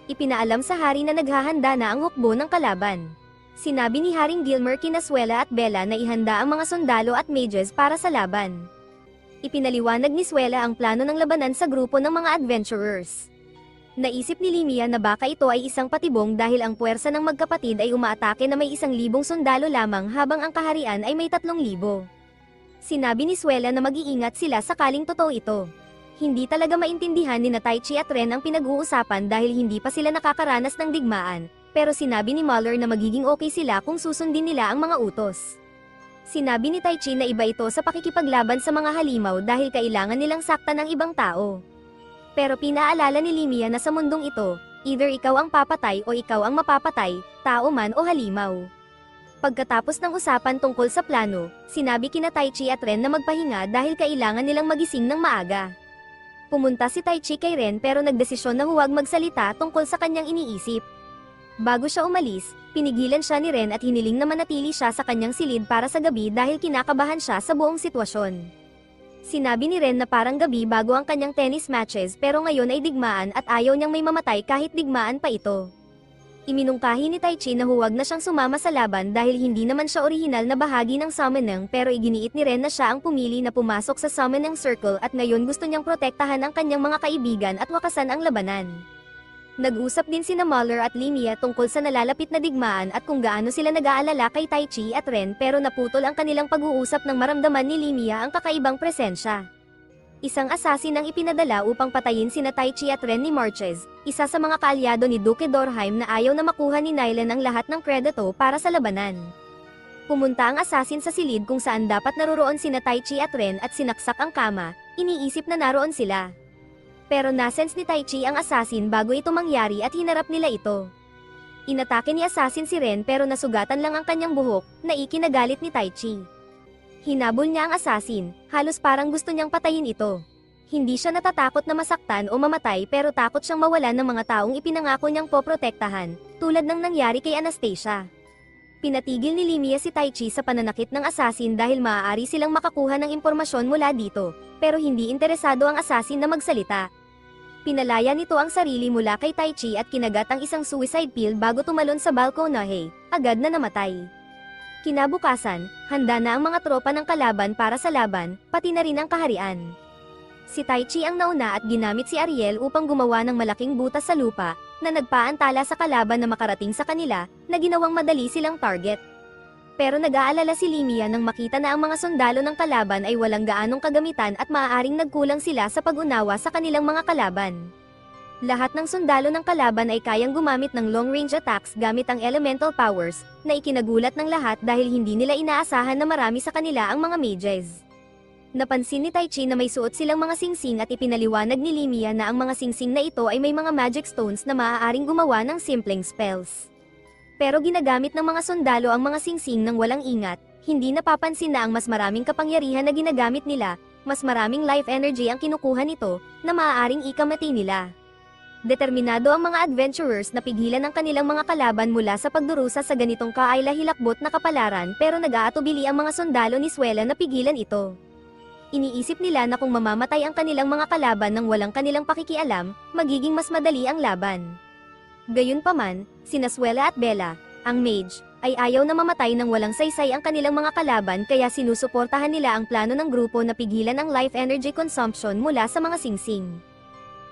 Ipinaalam sa hari na naghahanda na ang hukbo ng kalaban. Sinabi ni Haring Gilmer kina Suela at Bella na ihanda ang mga sundalo at mages para sa laban. Ipinaliwanag ni Suela ang plano ng labanan sa grupo ng mga adventurers. Naisip ni Limia na baka ito ay isang patibong dahil ang puwersa ng magkapatid ay umaatake na may 1,000 sundalo lamang habang ang kaharian ay may 3,000. Sinabi ni Suela na mag-iingat sila sakaling totoo ito. Hindi talaga maintindihan ni Taichi at Ren ang pinag-uusapan dahil hindi pa sila nakakaranas ng digmaan, pero sinabi ni Muller na magiging okay sila kung susundin nila ang mga utos. Sinabi ni Taichi na iba ito sa pakikipaglaban sa mga halimaw dahil kailangan nilang saktan ng ibang tao. Pero pinaalala ni Limia na sa mundong ito, either ikaw ang papatay o ikaw ang mapapatay, tao man o halimaw. Pagkatapos ng usapan tungkol sa plano, sinabi kina Taichi at Ren na magpahinga dahil kailangan nilang magising ng maaga. Pumunta si Taichi kay Ren pero nagdesisyon na huwag magsalita tungkol sa kanyang iniisip. Bago siya umalis, pinigilan siya ni Ren at hiniling na manatili siya sa kanyang silid para sa gabi dahil kinakabahan siya sa buong sitwasyon. Sinabi ni Ren na parang gabi bago ang kanyang tennis matches pero ngayon ay digmaan at ayaw niyang may mamatay kahit digmaan pa ito. Iminungkahi ni Taichi na huwag na siyang sumama sa laban dahil hindi naman siya orihinal na bahagi ng summoning pero iginiit ni Ren na siya ang pumili na pumasok sa summoning circle at ngayon gusto niyang protektahan ang kanyang mga kaibigan at wakasan ang labanan. Nag-usap din sina Muller at Limia tungkol sa nalalapit na digmaan at kung gaano sila nag-aalala kay Taichi at Ren, pero naputol ang kanilang pag-uusap nang maramdaman ni Limia ang kakaibang presensya. Isang assassin ang ipinadala upang patayin sina Taichi at Ren ni Marches, isa sa mga kaalyado ni Duke Dorheim na ayaw na makuha ni Nylan ang lahat ng kredito para sa labanan. Pumunta ang assassin sa silid kung saan dapat naroroon sina Taichi at Ren at sinaksak ang kama, iniisip na naroon sila. Pero nasense ni Taichi ang assassin bago ito mangyari at hinarap nila ito. Inatake ni assassin si Ren pero nasugatan lang ang kanyang buhok, na ikinagalit ni Taichi. Hinabol niya ang assassin, halos parang gusto niyang patayin ito. Hindi siya natatakot na masaktan o mamatay pero takot siyang mawalan ng mga taong ipinangako niyang poprotektahan, tulad ng nangyari kay Anastasia. Pinatigil ni Limia si Taichi sa pananakit ng assassin dahil maaari silang makakuha ng impormasyon mula dito, pero hindi interesado ang assassin na magsalita. Pinalaya nito ang sarili mula kay Taichi at kinagat ang isang suicide pill bago tumalon sa balkonahe, agad na namatay. Kinabukasan, handa na ang mga tropa ng kalaban para sa laban, pati na rin ang kaharian. Si Taichi ang nauna at ginamit si Ariel upang gumawa ng malaking butas sa lupa, na nagpaantala sa kalaban na makarating sa kanila, na ginawang madali silang target. Pero nag-aalala si Limia nang makita na ang mga sundalo ng kalaban ay walang gaanong kagamitan at maaaring nagkulang sila sa pag-unawa sa kanilang mga kalaban. Lahat ng sundalo ng kalaban ay kayang gumamit ng long-range attacks gamit ang elemental powers, na ikinagulat ng lahat dahil hindi nila inaasahan na marami sa kanila ang mga mages. Napansin ni Taichi na may suot silang mga singsing at ipinaliwanag ni Limia na ang mga singsing na ito ay may mga magic stones na maaaring gumawa ng simpleng spells. Pero ginagamit ng mga sundalo ang mga singsing nang walang ingat, hindi napapansin na ang mas maraming kapangyarihan na ginagamit nila, mas maraming life energy ang kinukuha nito, na maaaring ikamati nila. Determinado ang mga adventurers na pigilan ang kanilang mga kalaban mula sa pagdurusa sa ganitong kaayla-hilakbot na kapalaran pero nag-aatubili ang mga sundalo ni Suela na pigilan ito. Iniisip nila na kung mamamatay ang kanilang mga kalaban nang walang kanilang pakikialam, magiging mas madali ang laban. Gayunpaman, sina Suela at Bella, ang mage, ay ayaw na mamatay nang walang saysay ang kanilang mga kalaban kaya sinusuportahan nila ang plano ng grupo na pigilan ang life energy consumption mula sa mga singsing.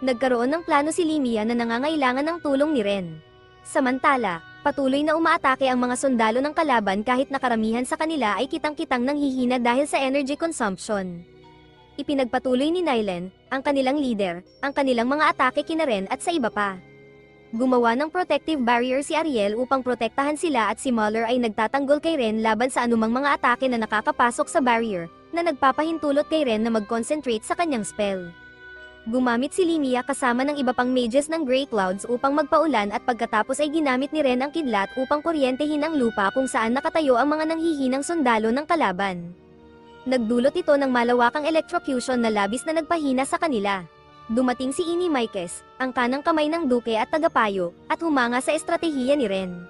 Nagkaroon ng plano si Limia na nangangailangan ng tulong ni Ren. Samantala, patuloy na umaatake ang mga sundalo ng kalaban kahit na karamihan sa kanila ay kitang-kitang nanghihina dahil sa energy consumption. Ipinagpatuloy ni Nylan, ang kanilang leader, ang kanilang mga atake kina Ren at sa iba pa. Gumawa ng protective barrier si Ariel upang protektahan sila at si Muller ay nagtatanggol kay Ren laban sa anumang mga atake na nakakapasok sa barrier, na nagpapahintulot kay Ren na mag-concentrate sa kanyang spell. Gumamit si Limia kasama ng iba pang mages ng Grey Clouds upang magpaulan at pagkatapos ay ginamit ni Ren ang kidlat upang kuryentehin ang lupa kung saan nakatayo ang mga nanghihinang sundalo ng kalaban. Nagdulot ito ng malawakang electrocution na labis na nagpahina sa kanila. Dumating si Inimikes, ang kanang kamay ng duke at tagapayo, at humanga sa estratehiya ni Ren.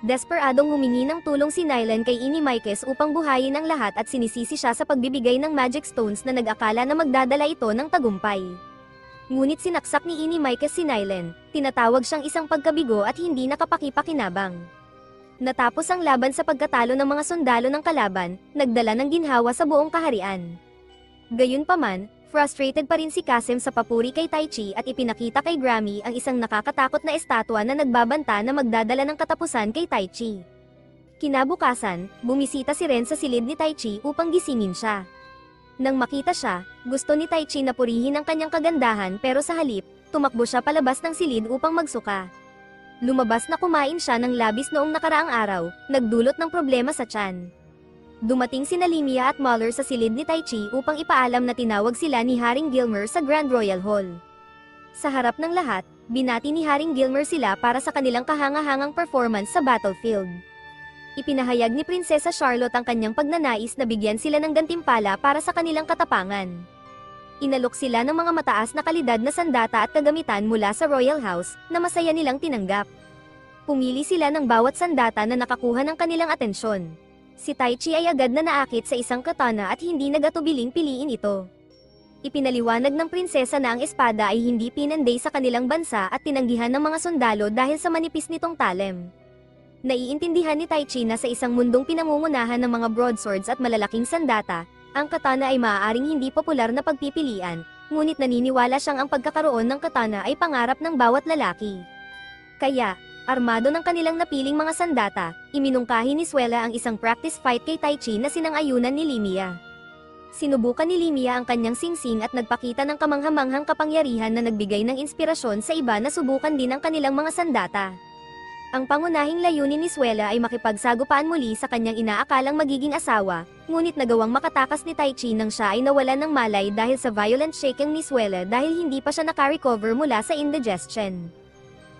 Desperadong humingi ng tulong si Nylan kay Inimikes upang buhayin ang lahat at sinisisi siya sa pagbibigay ng magic stones na nag-akala na magdadala ito ng tagumpay. Ngunit sinaksak ni Inimikes si Nylan, tinatawag siyang isang pagkabigo at hindi nakapakipakinabang. Natapos ang laban sa pagkatalo ng mga sundalo ng kalaban, nagdala ng ginhawa sa buong kaharian. Gayunpaman, frustrated pa rin si Kasem sa papuri kay Taichi at ipinakita kay Grammy ang isang nakakatakot na estatwa na nagbabanta na magdadala ng katapusan kay Taichi. Kinabukasan, bumisita si Ren sa silid ni Taichi upang gisingin siya. Nang makita siya, gusto ni Taichi na purihin ang kanyang kagandahan pero sa halip, tumakbo siya palabas ng silid upang magsuka. Lumabas na kumain siya ng labis noong nakaraang araw, nagdulot ng problema sa tiyan. Dumating sina Limia at Muller sa silid ni Taichi upang ipaalam na tinawag sila ni Haring Gilmer sa Grand Royal Hall. Sa harap ng lahat, binati ni Haring Gilmer sila para sa kanilang kahanga-hangang performance sa battlefield. Ipinahayag ni Prinsesa Charlotte ang kanyang pagnanais na bigyan sila ng gantimpala para sa kanilang katapangan. Inalok sila ng mga mataas na kalidad na sandata at kagamitan mula sa Royal House, na masaya nilang tinanggap. Pumili sila ng bawat sandata na nakakuha ng kanilang atensyon. Si Taichi ay agad na naakit sa isang katana at hindi nagatubiling piliin ito. Ipinaliwanag ng prinsesa na ang espada ay hindi pinanday sa kanilang bansa at tinanggihan ng mga sundalo dahil sa manipis nitong talem. Naiintindihan ni Taichi na sa isang mundong pinangungunahan ng mga broadswords at malalaking sandata, ang katana ay maaaring hindi popular na pagpipilian, ngunit naniniwala siyang ang pagkakaroon ng katana ay pangarap ng bawat lalaki. Kaya, armado ng kanilang napiling mga sandata, iminungkahi ni Suela ang isang practice fight kay Taichi na sinang-ayunan ni Limia. Sinubukan ni Limia ang kanyang singsing at nagpakita ng kamanghamanghang kapangyarihan na nagbigay ng inspirasyon sa iba na subukan din ang kanilang mga sandata. Ang pangunahing layunin ni Suela ay makipagsagupaan muli sa kanyang inaakalang magiging asawa, ngunit nagawang makatakas ni Taichi nang siya ay nawalan ng malay dahil sa violent shaking ni Suela dahil hindi pa siya nakarecover mula sa indigestion.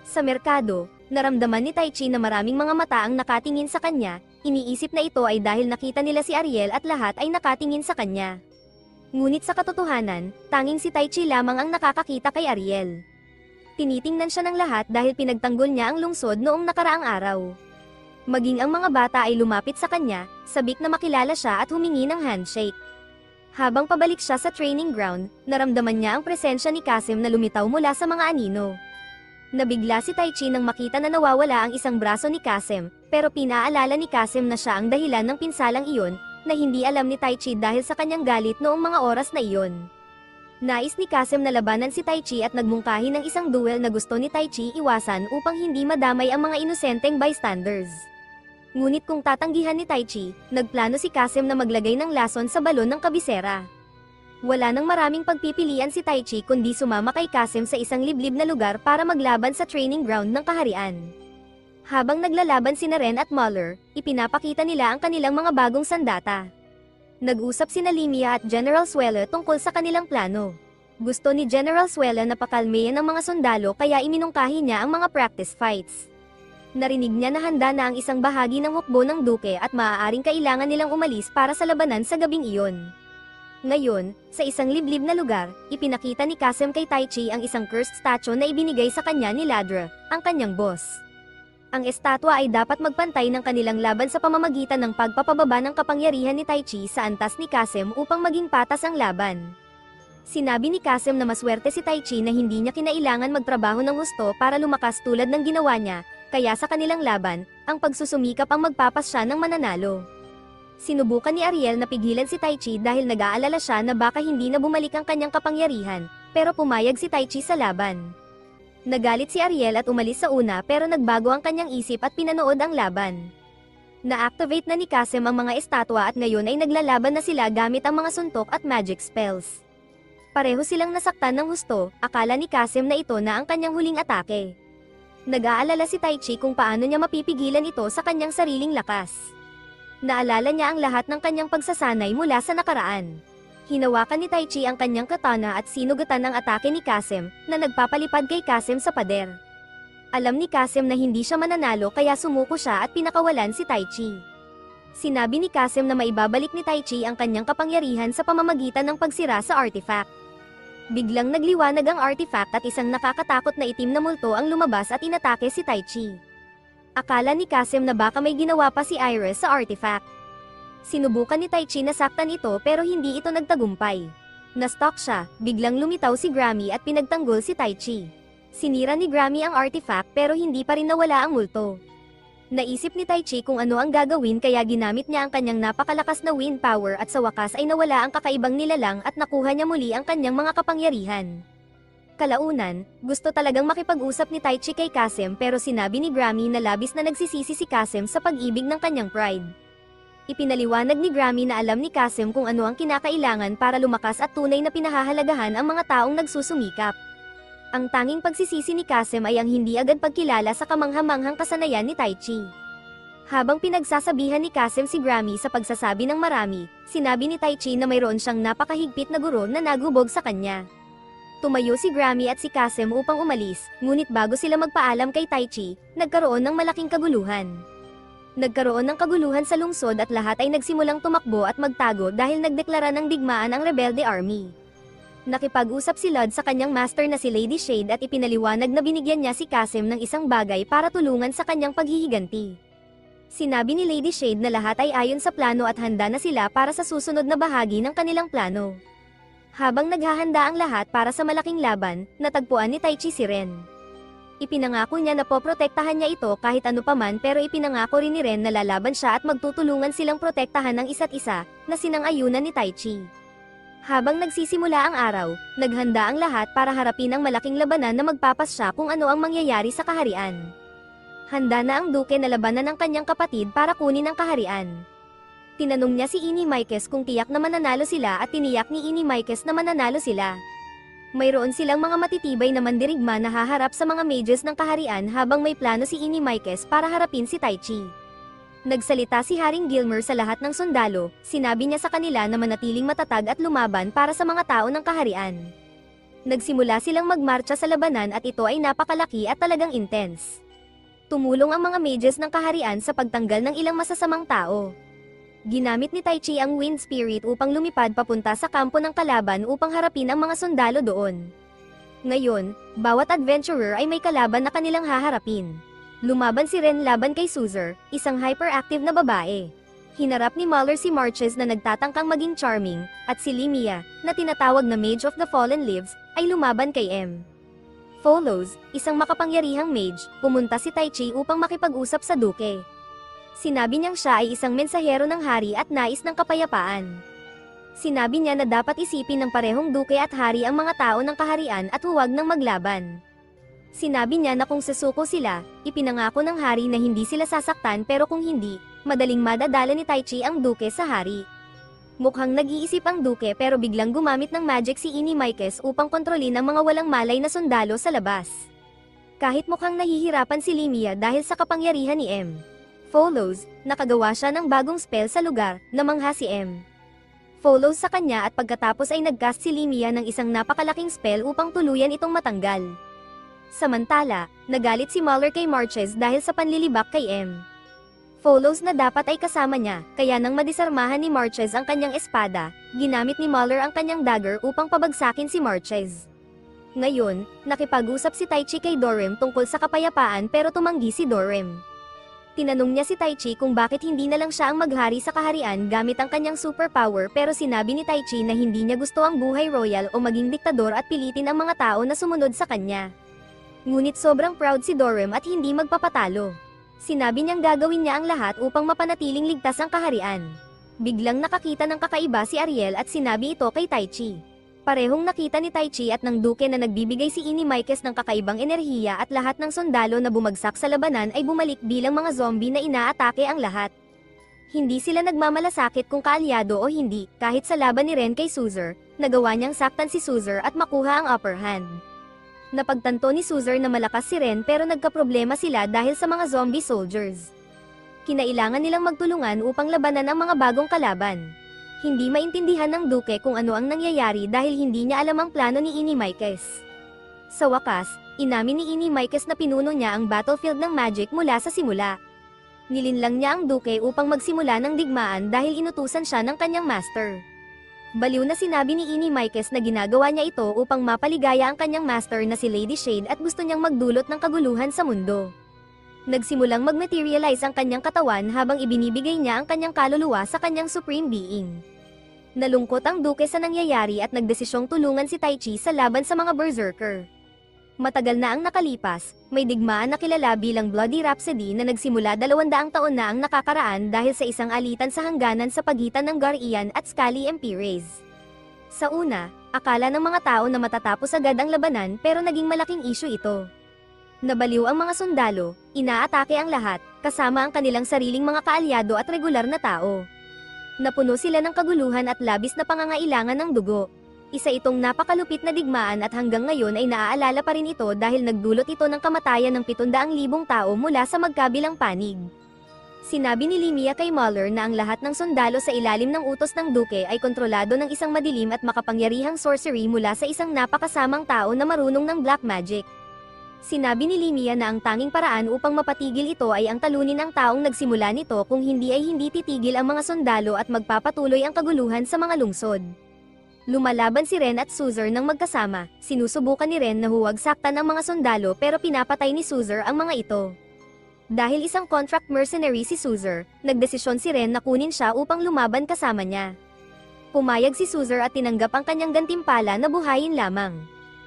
Sa merkado, naramdaman ni Taichi na maraming mga mata ang nakatingin sa kanya, iniisip na ito ay dahil nakita nila si Ariel at lahat ay nakatingin sa kanya. Ngunit sa katotohanan, tanging si Taichi lamang ang nakakakita kay Ariel. Tinitingnan siya ng lahat dahil pinagtanggol niya ang lungsod noong nakaraang araw. Maging ang mga bata ay lumapit sa kanya, sabik na makilala siya at humingi ng handshake. Habang pabalik siya sa training ground, naramdaman niya ang presensya ni Kasim na lumitaw mula sa mga anino. Nabigla si Taichi nang makita na nawawala ang isang braso ni Kasim, pero pinaalala ni Kasim na siya ang dahilan ng pinsalang iyon, na hindi alam ni Taichi dahil sa kanyang galit noong mga oras na iyon. Nais ni Kasim na labanan si Taichi at nagmungkahi ng isang duel na gusto ni Taichi iwasan upang hindi madamay ang mga inosenteng bystanders. Ngunit kung tatanggihan ni Taichi, nagplano si Kasim na maglagay ng lason sa balon ng kabisera. Wala nang maraming pagpipilian si Taichi kundi sumama kay Kasim sa isang liblib na lugar para maglaban sa training ground ng kaharian. Habang naglalaban sina Ren at Muller, ipinapakita nila ang kanilang mga bagong sandata. Nag-usap sina Limia at General Suela tungkol sa kanilang plano. Gusto ni General Suela na pakalmeyan ng mga sundalo kaya iminungkahi niya ang mga practice fights. Narinig niya na handa na ang isang bahagi ng hukbo ng duke at maaaring kailangan nilang umalis para sa labanan sa gabing iyon. Ngayon, sa isang liblib na lugar, ipinakita ni Kasim kay Taichi ang isang cursed statue na ibinigay sa kanya ni Ladra, ang kanyang boss. Ang estatwa ay dapat magpantay ng kanilang laban sa pamamagitan ng pagpapababa ng kapangyarihan ni Taichi sa antas ni Kasim upang maging patas ang laban. Sinabi ni Kasim na maswerte si Taichi na hindi niya kinailangan magtrabaho ng husto para lumakas tulad ng ginawa niya, kaya sa kanilang laban, ang pagsusumikap ang magpapasya ng mananalo. Sinubukan ni Ariel na pigilan si Taichi dahil nag-aalala siya na baka hindi na bumalik ang kanyang kapangyarihan, pero pumayag si Taichi sa laban. Nagalit si Ariel at umalis sa una pero nagbago ang kanyang isip at pinanood ang laban. Na-activate na ni Kasim ang mga estatwa at ngayon ay naglalaban na sila gamit ang mga suntok at magic spells. Pareho silang nasaktan ng husto, akala ni Kasim na ito na ang kanyang huling atake. Nag-aalala si Taichi kung paano niya mapipigilan ito sa kanyang sariling lakas. Naalala niya ang lahat ng kanyang pagsasanay mula sa nakaraan. Hinawakan ni Taichi ang kanyang katana at sinugatan ang atake ni Kasim, na nagpapalipad kay Kasim sa pader. Alam ni Kasim na hindi siya mananalo kaya sumuko siya at pinakawalan si Taichi. Sinabi ni Kasim na maibabalik ni Taichi ang kanyang kapangyarihan sa pamamagitan ng pagsira sa artifact. Biglang nagliwanag ang artifact at isang nakakatakot na itim na multo ang lumabas at inatake si Taichi. Akala ni Kasim na baka may ginawa pa si Iris sa artifact. Sinubukan ni Taichi na saktan ito pero hindi ito nagtagumpay. Na-stock siya, biglang lumitaw si Grammy at pinagtanggol si Taichi. Sinira ni Grammy ang artifact pero hindi pa rin nawala ang multo. Naisip ni Taichi kung ano ang gagawin kaya ginamit niya ang kanyang napakalakas na wind power at sa wakas ay nawala ang kakaibang nilalang at nakuha niya muli ang kanyang mga kapangyarihan. Kalaunan, gusto talagang makipag-usap ni Taichi kay Kasim pero sinabi ni Grammy na labis na nagsisisi si Kasim sa pag-ibig ng kanyang pride. Ipinaliwanag ni Grammy na alam ni Kasim kung ano ang kinakailangan para lumakas at tunay na pinahahalagahan ang mga taong nagsusumikap. Ang tanging pagsisisi ni Kasim ay ang hindi agad pagkilala sa kamanghamanghang kasanayan ni Taichi. Habang pinagsasabihan ni Kasim si Grammy sa pagsasabi ng marami, sinabi ni Taichi na mayroon siyang napakahigpit na guro na nagubog sa kanya. Tumayo si Grammy at si Kasim upang umalis, ngunit bago sila magpaalam kay Taichi, nagkaroon ng malaking kaguluhan. Nagkaroon ng kaguluhan sa lungsod at lahat ay nagsimulang tumakbo at magtago dahil nagdeklara ng digmaan ang rebelde army. Nakipag-usap si Lud sa kanyang master na si Lady Shade at ipinaliwanag na binigyan niya si Kasim ng isang bagay para tulungan sa kanyang paghihiganti. Sinabi ni Lady Shade na lahat ay ayon sa plano at handa na sila para sa susunod na bahagi ng kanilang plano. Habang naghahanda ang lahat para sa malaking laban, natagpuan ni Taichi si Ren. Ipinangako niya na poprotektahan niya ito kahit ano paman pero ipinangako rin ni Ren na lalaban siya at magtutulungan silang protektahan ng isa't isa, na sinang-ayunan ni Taichi. Habang nagsisimula ang araw, naghanda ang lahat para harapin ang malaking labanan na magpapasya kung ano ang mangyayari sa kaharian. Handa na ang duke na labanan ng kanyang kapatid para kunin ang kaharian. Tinanong niya si Inimaikes kung tiyak na mananalo sila at tiniyak ni Inimaikes na mananalo sila. Mayroon silang mga matitibay na mandirigma na haharap sa mga mages ng kaharian habang may plano si Inimaikes para harapin si Taichi. Nagsalita si Haring Gilmer sa lahat ng sundalo, sinabi niya sa kanila na manatiling matatag at lumaban para sa mga tao ng kaharian. Nagsimula silang magmarcha sa labanan at ito ay napakalaki at talagang intense. Tumulong ang mga mages ng kaharian sa pagtanggal ng ilang masasamang tao. Ginamit ni Taichi ang Wind Spirit upang lumipad papunta sa kampo ng kalaban upang harapin ang mga sundalo doon. Ngayon, bawat adventurer ay may kalaban na kanilang haharapin. Lumaban si Ren laban kay Suzer, isang hyperactive na babae. Hinarap ni Muller si Marches na nagtatangkang maging charming, at si Limia, na tinatawag na Mage of the Fallen Leaves, ay lumaban kay M. Follows, isang makapangyarihang mage, pumunta si Taichi upang makipag-usap sa duke. Sinabi niyang siya ay isang mensahero ng hari at nais ng kapayapaan. Sinabi niya na dapat isipin ng parehong duke at hari ang mga tao ng kaharian at huwag nang maglaban. Sinabi niya na kung susuko sila, ipinangako ng hari na hindi sila sasaktan pero kung hindi, madaling madadala ni Taichi ang duke sa hari. Mukhang nag-iisip ang duke pero biglang gumamit ng magic si Inimaikes upang kontrolin ang mga walang malay na sundalo sa labas. Kahit mukhang nahihirapan si Limia dahil sa kapangyarihan ni M. Follows, nakagawa siya ng bagong spell sa lugar, namangha si M. Follows sa kanya at pagkatapos ay nagcast si Limia ng isang napakalaking spell upang tuluyan itong matanggal. Samantala, nagalit si Muller kay Marches dahil sa panlilibak kay M. Follows na dapat ay kasama niya, kaya nang madisarmahan ni Marches ang kanyang espada, ginamit ni Muller ang kanyang dagger upang pabagsakin si Marches. Ngayon, nakipag-usap si Taichi kay Dorem tungkol sa kapayapaan pero tumanggi si Dorem. Tinanong niya si Taichi kung bakit hindi na lang siya ang maghari sa kaharian gamit ang kanyang superpower pero sinabi ni Taichi na hindi niya gusto ang buhay royal o maging diktador at pilitin ang mga tao na sumunod sa kanya. Ngunit sobrang proud si Dorem at hindi magpapatalo. Sinabi niyang gagawin niya ang lahat upang mapanatiling ligtas ang kaharian. Biglang nakakita ng kakaiba si Ariel at sinabi ito kay Taichi. Parehong nakita ni Taichi at ng duke na nagbibigay si Inimaikes ng kakaibang enerhiya at lahat ng sundalo na bumagsak sa labanan ay bumalik bilang mga zombie na inaatake ang lahat. Hindi sila nagmamalasakit kung kaalyado o hindi, kahit sa laban ni Ren kay Suzer, nagawa niyang saktan si Suzer at makuha ang upper hand. Napagtanto ni Suzer na malakas si Ren pero nagkaproblema sila dahil sa mga zombie soldiers. Kinailangan nilang magtulungan upang labanan ang mga bagong kalaban. Hindi maintindihan ng duke kung ano ang nangyayari dahil hindi niya alam ang plano ni Inimaikes. Sa wakas, inamin ni Inimaikes na pinuno niya ang battlefield ng magic mula sa simula. Nilinlang niya ang duke upang magsimula ng digmaan dahil inutusan siya ng kanyang master. Baliw na sinabi ni Inimaikes na ginagawa niya ito upang mapaligaya ang kanyang master na si Lady Shade at gusto niyang magdulot ng kaguluhan sa mundo. Nagsimulang mag-materialize ang kanyang katawan habang ibinibigay niya ang kanyang kaluluwa sa kanyang supreme being. Nalungkot ang duke sa nangyayari at nagdesisyong tulungan si Taichi sa laban sa mga berserker. Matagal na ang nakalipas, may digmaan na kilala bilang Bloody Rhapsody na nagsimula 200 taon na ang nakakaraan dahil sa isang alitan sa hangganan sa pagitan ng Gar-Ian at Scully Empires. Sa una, akala ng mga tao na matatapos agad ang labanan pero naging malaking issue ito. Nabaliw ang mga sundalo, inaatake ang lahat, kasama ang kanilang sariling mga kaalyado at regular na tao. Napuno sila ng kaguluhan at labis na pangangailangan ng dugo. Isa itong napakalupit na digmaan at hanggang ngayon ay naaalala pa rin ito dahil nagdulot ito ng kamatayan ng 700,000 tao mula sa magkabilang panig. Sinabi ni Limia kay Muller na ang lahat ng sundalo sa ilalim ng utos ng duke ay kontrolado ng isang madilim at makapangyarihang sorcery mula sa isang napakasamang tao na marunong ng black magic. Sinabi ni Limia na ang tanging paraan upang mapatigil ito ay ang talunin ang taong nagsimula nito kung hindi ay hindi titigil ang mga sundalo at magpapatuloy ang kaguluhan sa mga lungsod. Lumalaban si Ren at Suzer ng magkasama, sinusubukan ni Ren na huwag saktan ang mga sundalo pero pinapatay ni Suzer ang mga ito. Dahil isang contract mercenary si Suzer, nagdesisyon si Ren na kunin siya upang lumaban kasama niya. Pumayag si Suzer at tinanggap ang kanyang gantimpala na buhayin lamang.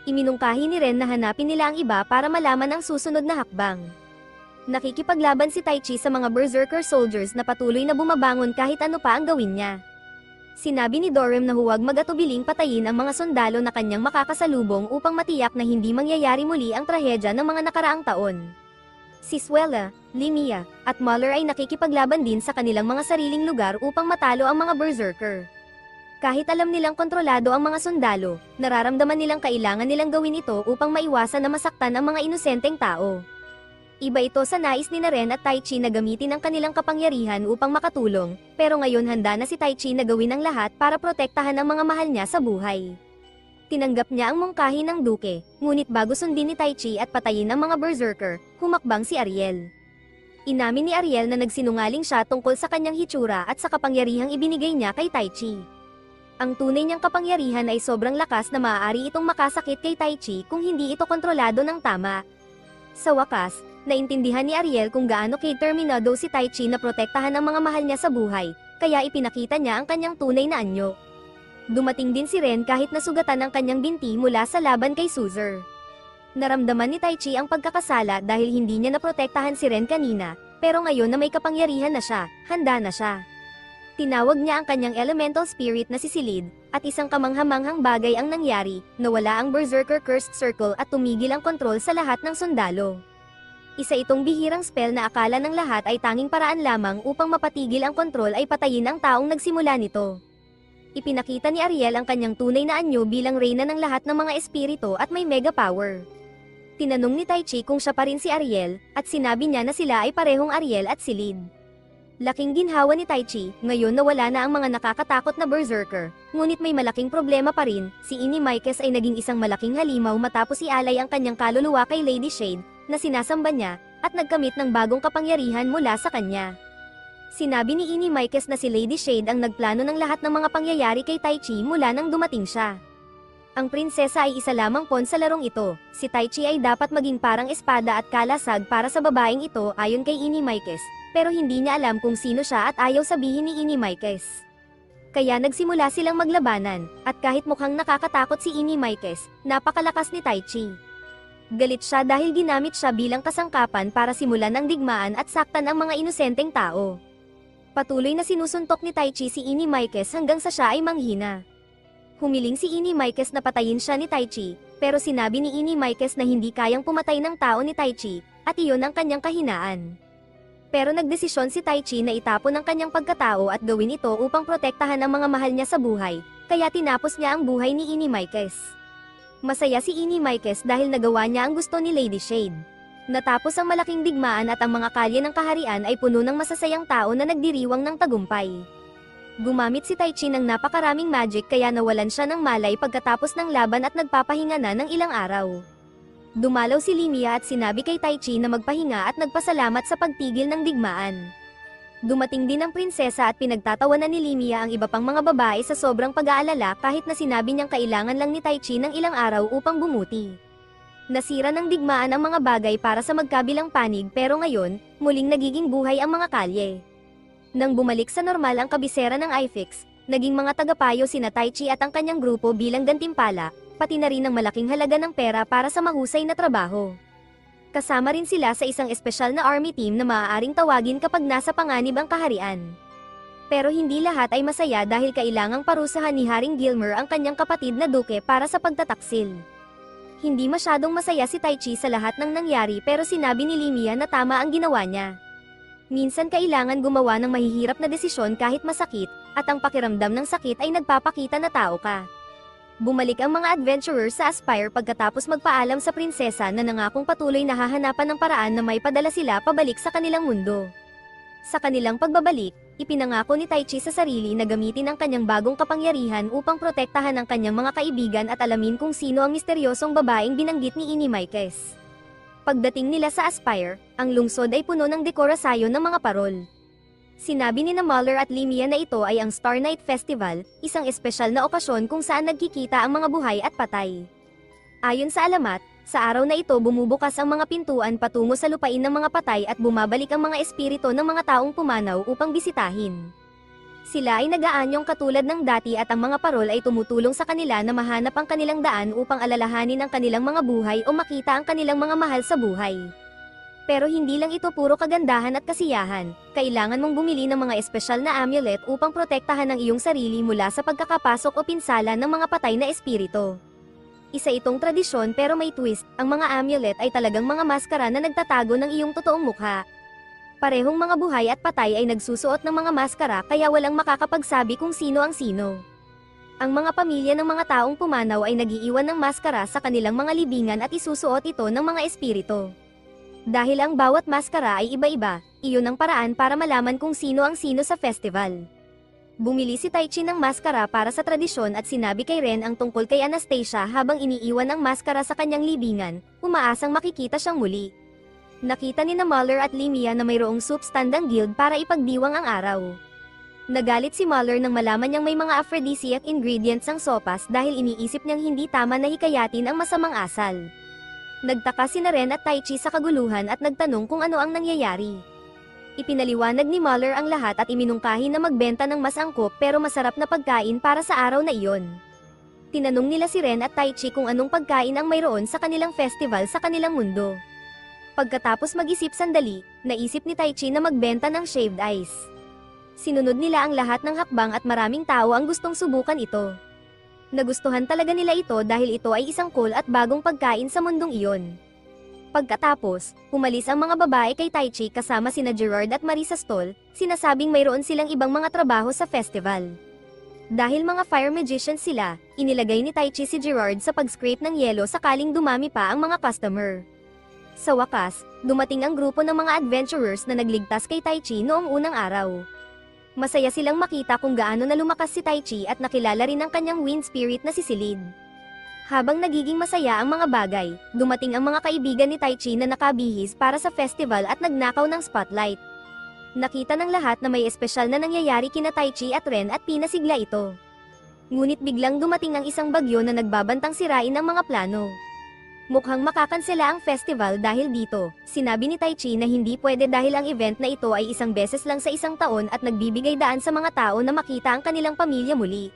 Iminungkahi ni Ren na hanapin nila ang iba para malaman ang susunod na hakbang. Nakikipaglaban si Taichi sa mga berserker soldiers na patuloy na bumabangon kahit ano pa ang gawin niya. Sinabi ni Dorem na huwag mag-atubiling patayin ang mga sundalo na kanyang makakasalubong upang matiyak na hindi mangyayari muli ang trahedya ng mga nakaraang taon. Si Suela, Limia, at Muller ay nakikipaglaban din sa kanilang mga sariling lugar upang matalo ang mga berserker. Kahit alam nilang kontrolado ang mga sundalo, nararamdaman nilang kailangan nilang gawin ito upang maiwasan na masaktan ang mga inosenteng tao. Iba ito sa nais ni Naren at Taichi na gamitin ang kanilang kapangyarihan upang makatulong, pero ngayon handa na si Taichi na gawin ang lahat para protektahan ang mga mahal niya sa buhay. Tinanggap niya ang mungkahi ng duke, ngunit bago sundin ni Taichi at patayin ang mga berserker, humakbang si Ariel. Inamin ni Ariel na nagsinungaling siya tungkol sa kanyang hitsura at sa kapangyarihang ibinigay niya kay Taichi. Ang tunay niyang kapangyarihan ay sobrang lakas na maaari itong makasakit kay Taichi kung hindi ito kontrolado ng tama. Sa wakas, naintindihan ni Ariel kung gaano determinado si Taichi na protektahan ang mga mahal niya sa buhay, kaya ipinakita niya ang kanyang tunay na anyo. Dumating din si Ren kahit nasugatan ang kanyang binti mula sa laban kay Suzer. Naramdaman ni Taichi ang pagkakasala dahil hindi niya naprotektahan si Ren kanina, pero ngayon na may kapangyarihan na siya, handa na siya. Tinawag niya ang kanyang elemental spirit na si Silid, at isang kamanghamanghang bagay ang nangyari, nawala ang Berserker Cursed Circle at tumigil ang kontrol sa lahat ng sundalo. Isa itong bihirang spell na akala ng lahat ay tanging paraan lamang upang mapatigil ang kontrol ay patayin ang taong nagsimula nito. Ipinakita ni Ariel ang kanyang tunay na anyo bilang reyna ng lahat ng mga espiritu at may mega power. Tinanong ni Taichi kung siya pa rin si Ariel, at sinabi niya na sila ay parehong Ariel at Silid. Laking ginhawa ni Taichi, ngayon nawala na ang mga nakakatakot na berserker, ngunit may malaking problema pa rin, si Inimaikes ay naging isang malaking halimaw matapos ialay ang kanyang kaluluwa kay Lady Shade, na sinasamba niya, at nagkamit ng bagong kapangyarihan mula sa kanya. Sinabi ni Inimaikes na si Lady Shade ang nagplano ng lahat ng mga pangyayari kay Taichi mula nang dumating siya. Ang prinsesa ay isa lamang pawn sa larong ito, si Taichi ay dapat maging parang espada at kalasag para sa babaeng ito ayon kay Inimaikes, pero hindi niya alam kung sino siya at ayaw sabihin ni Inimaikes. Kaya nagsimula silang maglabanan, at kahit mukhang nakakatakot si Inimaikes, napakalakas ni Taichi. Galit siya dahil ginamit siya bilang kasangkapan para simulan ang digmaan at saktan ang mga inosenteng tao. Patuloy na sinusuntok ni Taichi si Inimaikes hanggang sa siya ay manghina. Humiling si Inimaikes na patayin siya ni Taichi, pero sinabi ni Inimaikes na hindi kayang pumatay ng tao ni Taichi, at iyon ang kanyang kahinaan. Pero nagdesisyon si Taichi na itapon ang kanyang pagkatao at gawin ito upang protektahan ang mga mahal niya sa buhay, kaya tinapos niya ang buhay ni Inimaikes. Masaya si Inimaikes dahil nagawa niya ang gusto ni Lady Shade. Natapos ang malaking digmaan at ang mga kalye ng kaharian ay puno ng masasayang tao na nagdiriwang ng tagumpay. Gumamit si Taichi ng napakaraming magic kaya nawalan siya ng malay pagkatapos ng laban at nagpapahinga na ng ilang araw. Dumalaw si Limia at sinabi kay Taichi na magpahinga at nagpasalamat sa pagtigil ng digmaan. Dumating din ang prinsesa at pinagtatawanan ni Limia ang iba pang mga babae sa sobrang pag-aalala kahit na sinabi niyang kailangan lang ni Taichi ng ilang araw upang bumuti. Nasira ng digmaan ang mga bagay para sa magkabilang panig pero ngayon, muling nagiging buhay ang mga kalye. Nang bumalik sa normal ang kabisera ng IFIX, naging mga tagapayo sina Taichi at ang kanyang grupo bilang gantimpala, pati na rin ang malaking halaga ng pera para sa mahusay na trabaho. Kasama rin sila sa isang espesyal na army team na maaaring tawagin kapag nasa panganib ang kaharian. Pero hindi lahat ay masaya dahil kailangang parusahan ni Haring Gilmer ang kanyang kapatid na duke para sa pagtataksil. Hindi masyadong masaya si Taichi sa lahat ng nangyari pero sinabi ni Limia na tama ang ginawa niya. Minsan kailangan gumawa ng mahihirap na desisyon kahit masakit, at ang pakiramdam ng sakit ay nagpapakita na tao ka. Bumalik ang mga adventurers sa Aspire pagkatapos magpaalam sa prinsesa na nangakong patuloy na hahanapan ng paraan na may padala sila pabalik sa kanilang mundo. Sa kanilang pagbabalik, ipinangako ni Taichi sa sarili na gamitin ang kanyang bagong kapangyarihan upang protektahan ang kanyang mga kaibigan at alamin kung sino ang misteryosong babaeng binanggit ni Inimaikes. Pagdating nila sa Aspire, ang lungsod ay puno ng dekorasyon ng mga parol. Sinabi ni Muller at Limia na ito ay ang Star Night Festival, isang espesyal na okasyon kung saan nagkikita ang mga buhay at patay. Ayon sa alamat, sa araw na ito bumubukas ang mga pintuan patungo sa lupain ng mga patay at bumabalik ang mga espiritu ng mga taong pumanaw upang bisitahin. Sila ay nag-aanyong katulad ng dati at ang mga parol ay tumutulong sa kanila na mahanap ang kanilang daan upang alalahanin ang kanilang mga buhay o makita ang kanilang mga mahal sa buhay. Pero hindi lang ito puro kagandahan at kasiyahan, kailangan mong bumili ng mga espesyal na amulet upang protektahan ang iyong sarili mula sa pagkakapasok o pinsala ng mga patay na espiritu. Isa itong tradisyon pero may twist, ang mga amulet ay talagang mga maskara na nagtatago ng iyong totoong mukha. Parehong mga buhay at patay ay nagsusuot ng mga maskara kaya walang makakapagsabi kung sino ang sino. Ang mga pamilya ng mga taong pumanaw ay nag-iiwan ng maskara sa kanilang mga libingan at isusuot ito ng mga espiritu. Dahil ang bawat maskara ay iba-iba, iyon ang paraan para malaman kung sino ang sino sa festival. Bumili si Taichi ng maskara para sa tradisyon at sinabi kay Ren ang tungkol kay Anastasia habang iniiwan ang maskara sa kanyang libingan, umaasang makikita siyang muli. Nakita ni Muller at Limia na mayroong soup stand ang guild para ipagdiwang ang araw. Nagalit si Muller nang malaman niyang may mga aphrodisiac ingredients ang sopas dahil iniisip niyang hindi tama na hikayatin ang masamang asal. Nagtaka sina Ren at Taichi sa kaguluhan at nagtanong kung ano ang nangyayari. Ipinaliwanag ni Muller ang lahat at iminungkahi na magbenta ng mas angkop pero masarap na pagkain para sa araw na iyon. Tinanong nila si Ren at Taichi kung anong pagkain ang mayroon sa kanilang festival sa kanilang mundo. Pagkatapos mag-isip sandali, naisip ni Taichi na magbenta ng shaved ice. Sinunod nila ang lahat ng hakbang at maraming tao ang gustong subukan ito. Nagustuhan talaga nila ito dahil ito ay isang cool at bagong pagkain sa mundong iyon. Pagkatapos, umalis ang mga babae kay Taichi kasama sina Gerard at Marie sa stall, sinasabing mayroon silang ibang mga trabaho sa festival. Dahil mga fire magicians sila, inilagay ni Taichi si Gerard sa pag-scrape ng yelo sakaling dumami pa ang mga customer. Sa wakas, dumating ang grupo ng mga adventurers na nagligtas kay Taichi noong unang araw. Masaya silang makita kung gaano na lumakas si Taichi at nakilala rin ang kanyang wind spirit na si Silid. Habang nagiging masaya ang mga bagay, dumating ang mga kaibigan ni Taichi na nakabihis para sa festival at nagnakaw ng spotlight. Nakita ng lahat na may espesyal na nangyayari kina Taichi at Ren at pinasigla ito. Ngunit biglang dumating ang isang bagyo na nagbabantang sirain ang mga plano. Mukhang makakansela ang festival dahil dito, sinabi ni Taichi na hindi pwede dahil ang event na ito ay isang beses lang sa isang taon at nagbibigay daan sa mga tao na makita ang kanilang pamilya muli.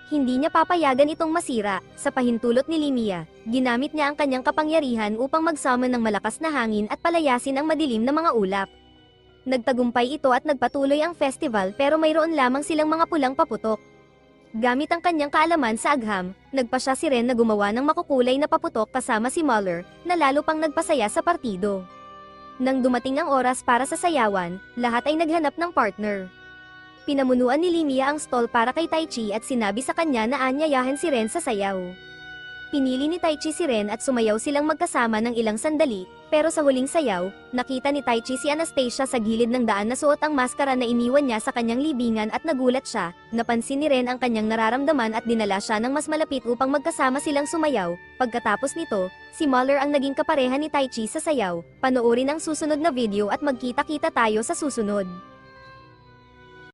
Hindi niya papayagan itong masira, sa pahintulot ni Limia, ginamit niya ang kanyang kapangyarihan upang mag-summon ng malakas na hangin at palayasin ang madilim na mga ulap. Nagtagumpay ito at nagpatuloy ang festival pero mayroon lamang silang mga pulang paputok. Gamit ang kanyang kaalaman sa agham, nagpasya si Ren na gumawa ng makukulay na paputok kasama si Muller, na lalo pang nagpasaya sa partido. Nang dumating ang oras para sa sayawan, lahat ay naghanap ng partner. Pinamunuan ni Limia ang stall para kay Taichi at sinabi sa kanya na aanyayahan si Ren sa sayaw. Pinili ni Taichi si Ren at sumayaw silang magkasama ng ilang sandali, pero sa huling sayaw, nakita ni Taichi si Anastasia sa gilid ng daan na suot ang maskara na iniwan niya sa kanyang libingan at nagulat siya. Napansin ni Ren ang kanyang nararamdaman at dinala siya ng mas malapit upang magkasama silang sumayaw. Pagkatapos nito, si Muller ang naging kapareha ni Taichi sa sayaw. Panoorin ang susunod na video at magkita-kita tayo sa susunod.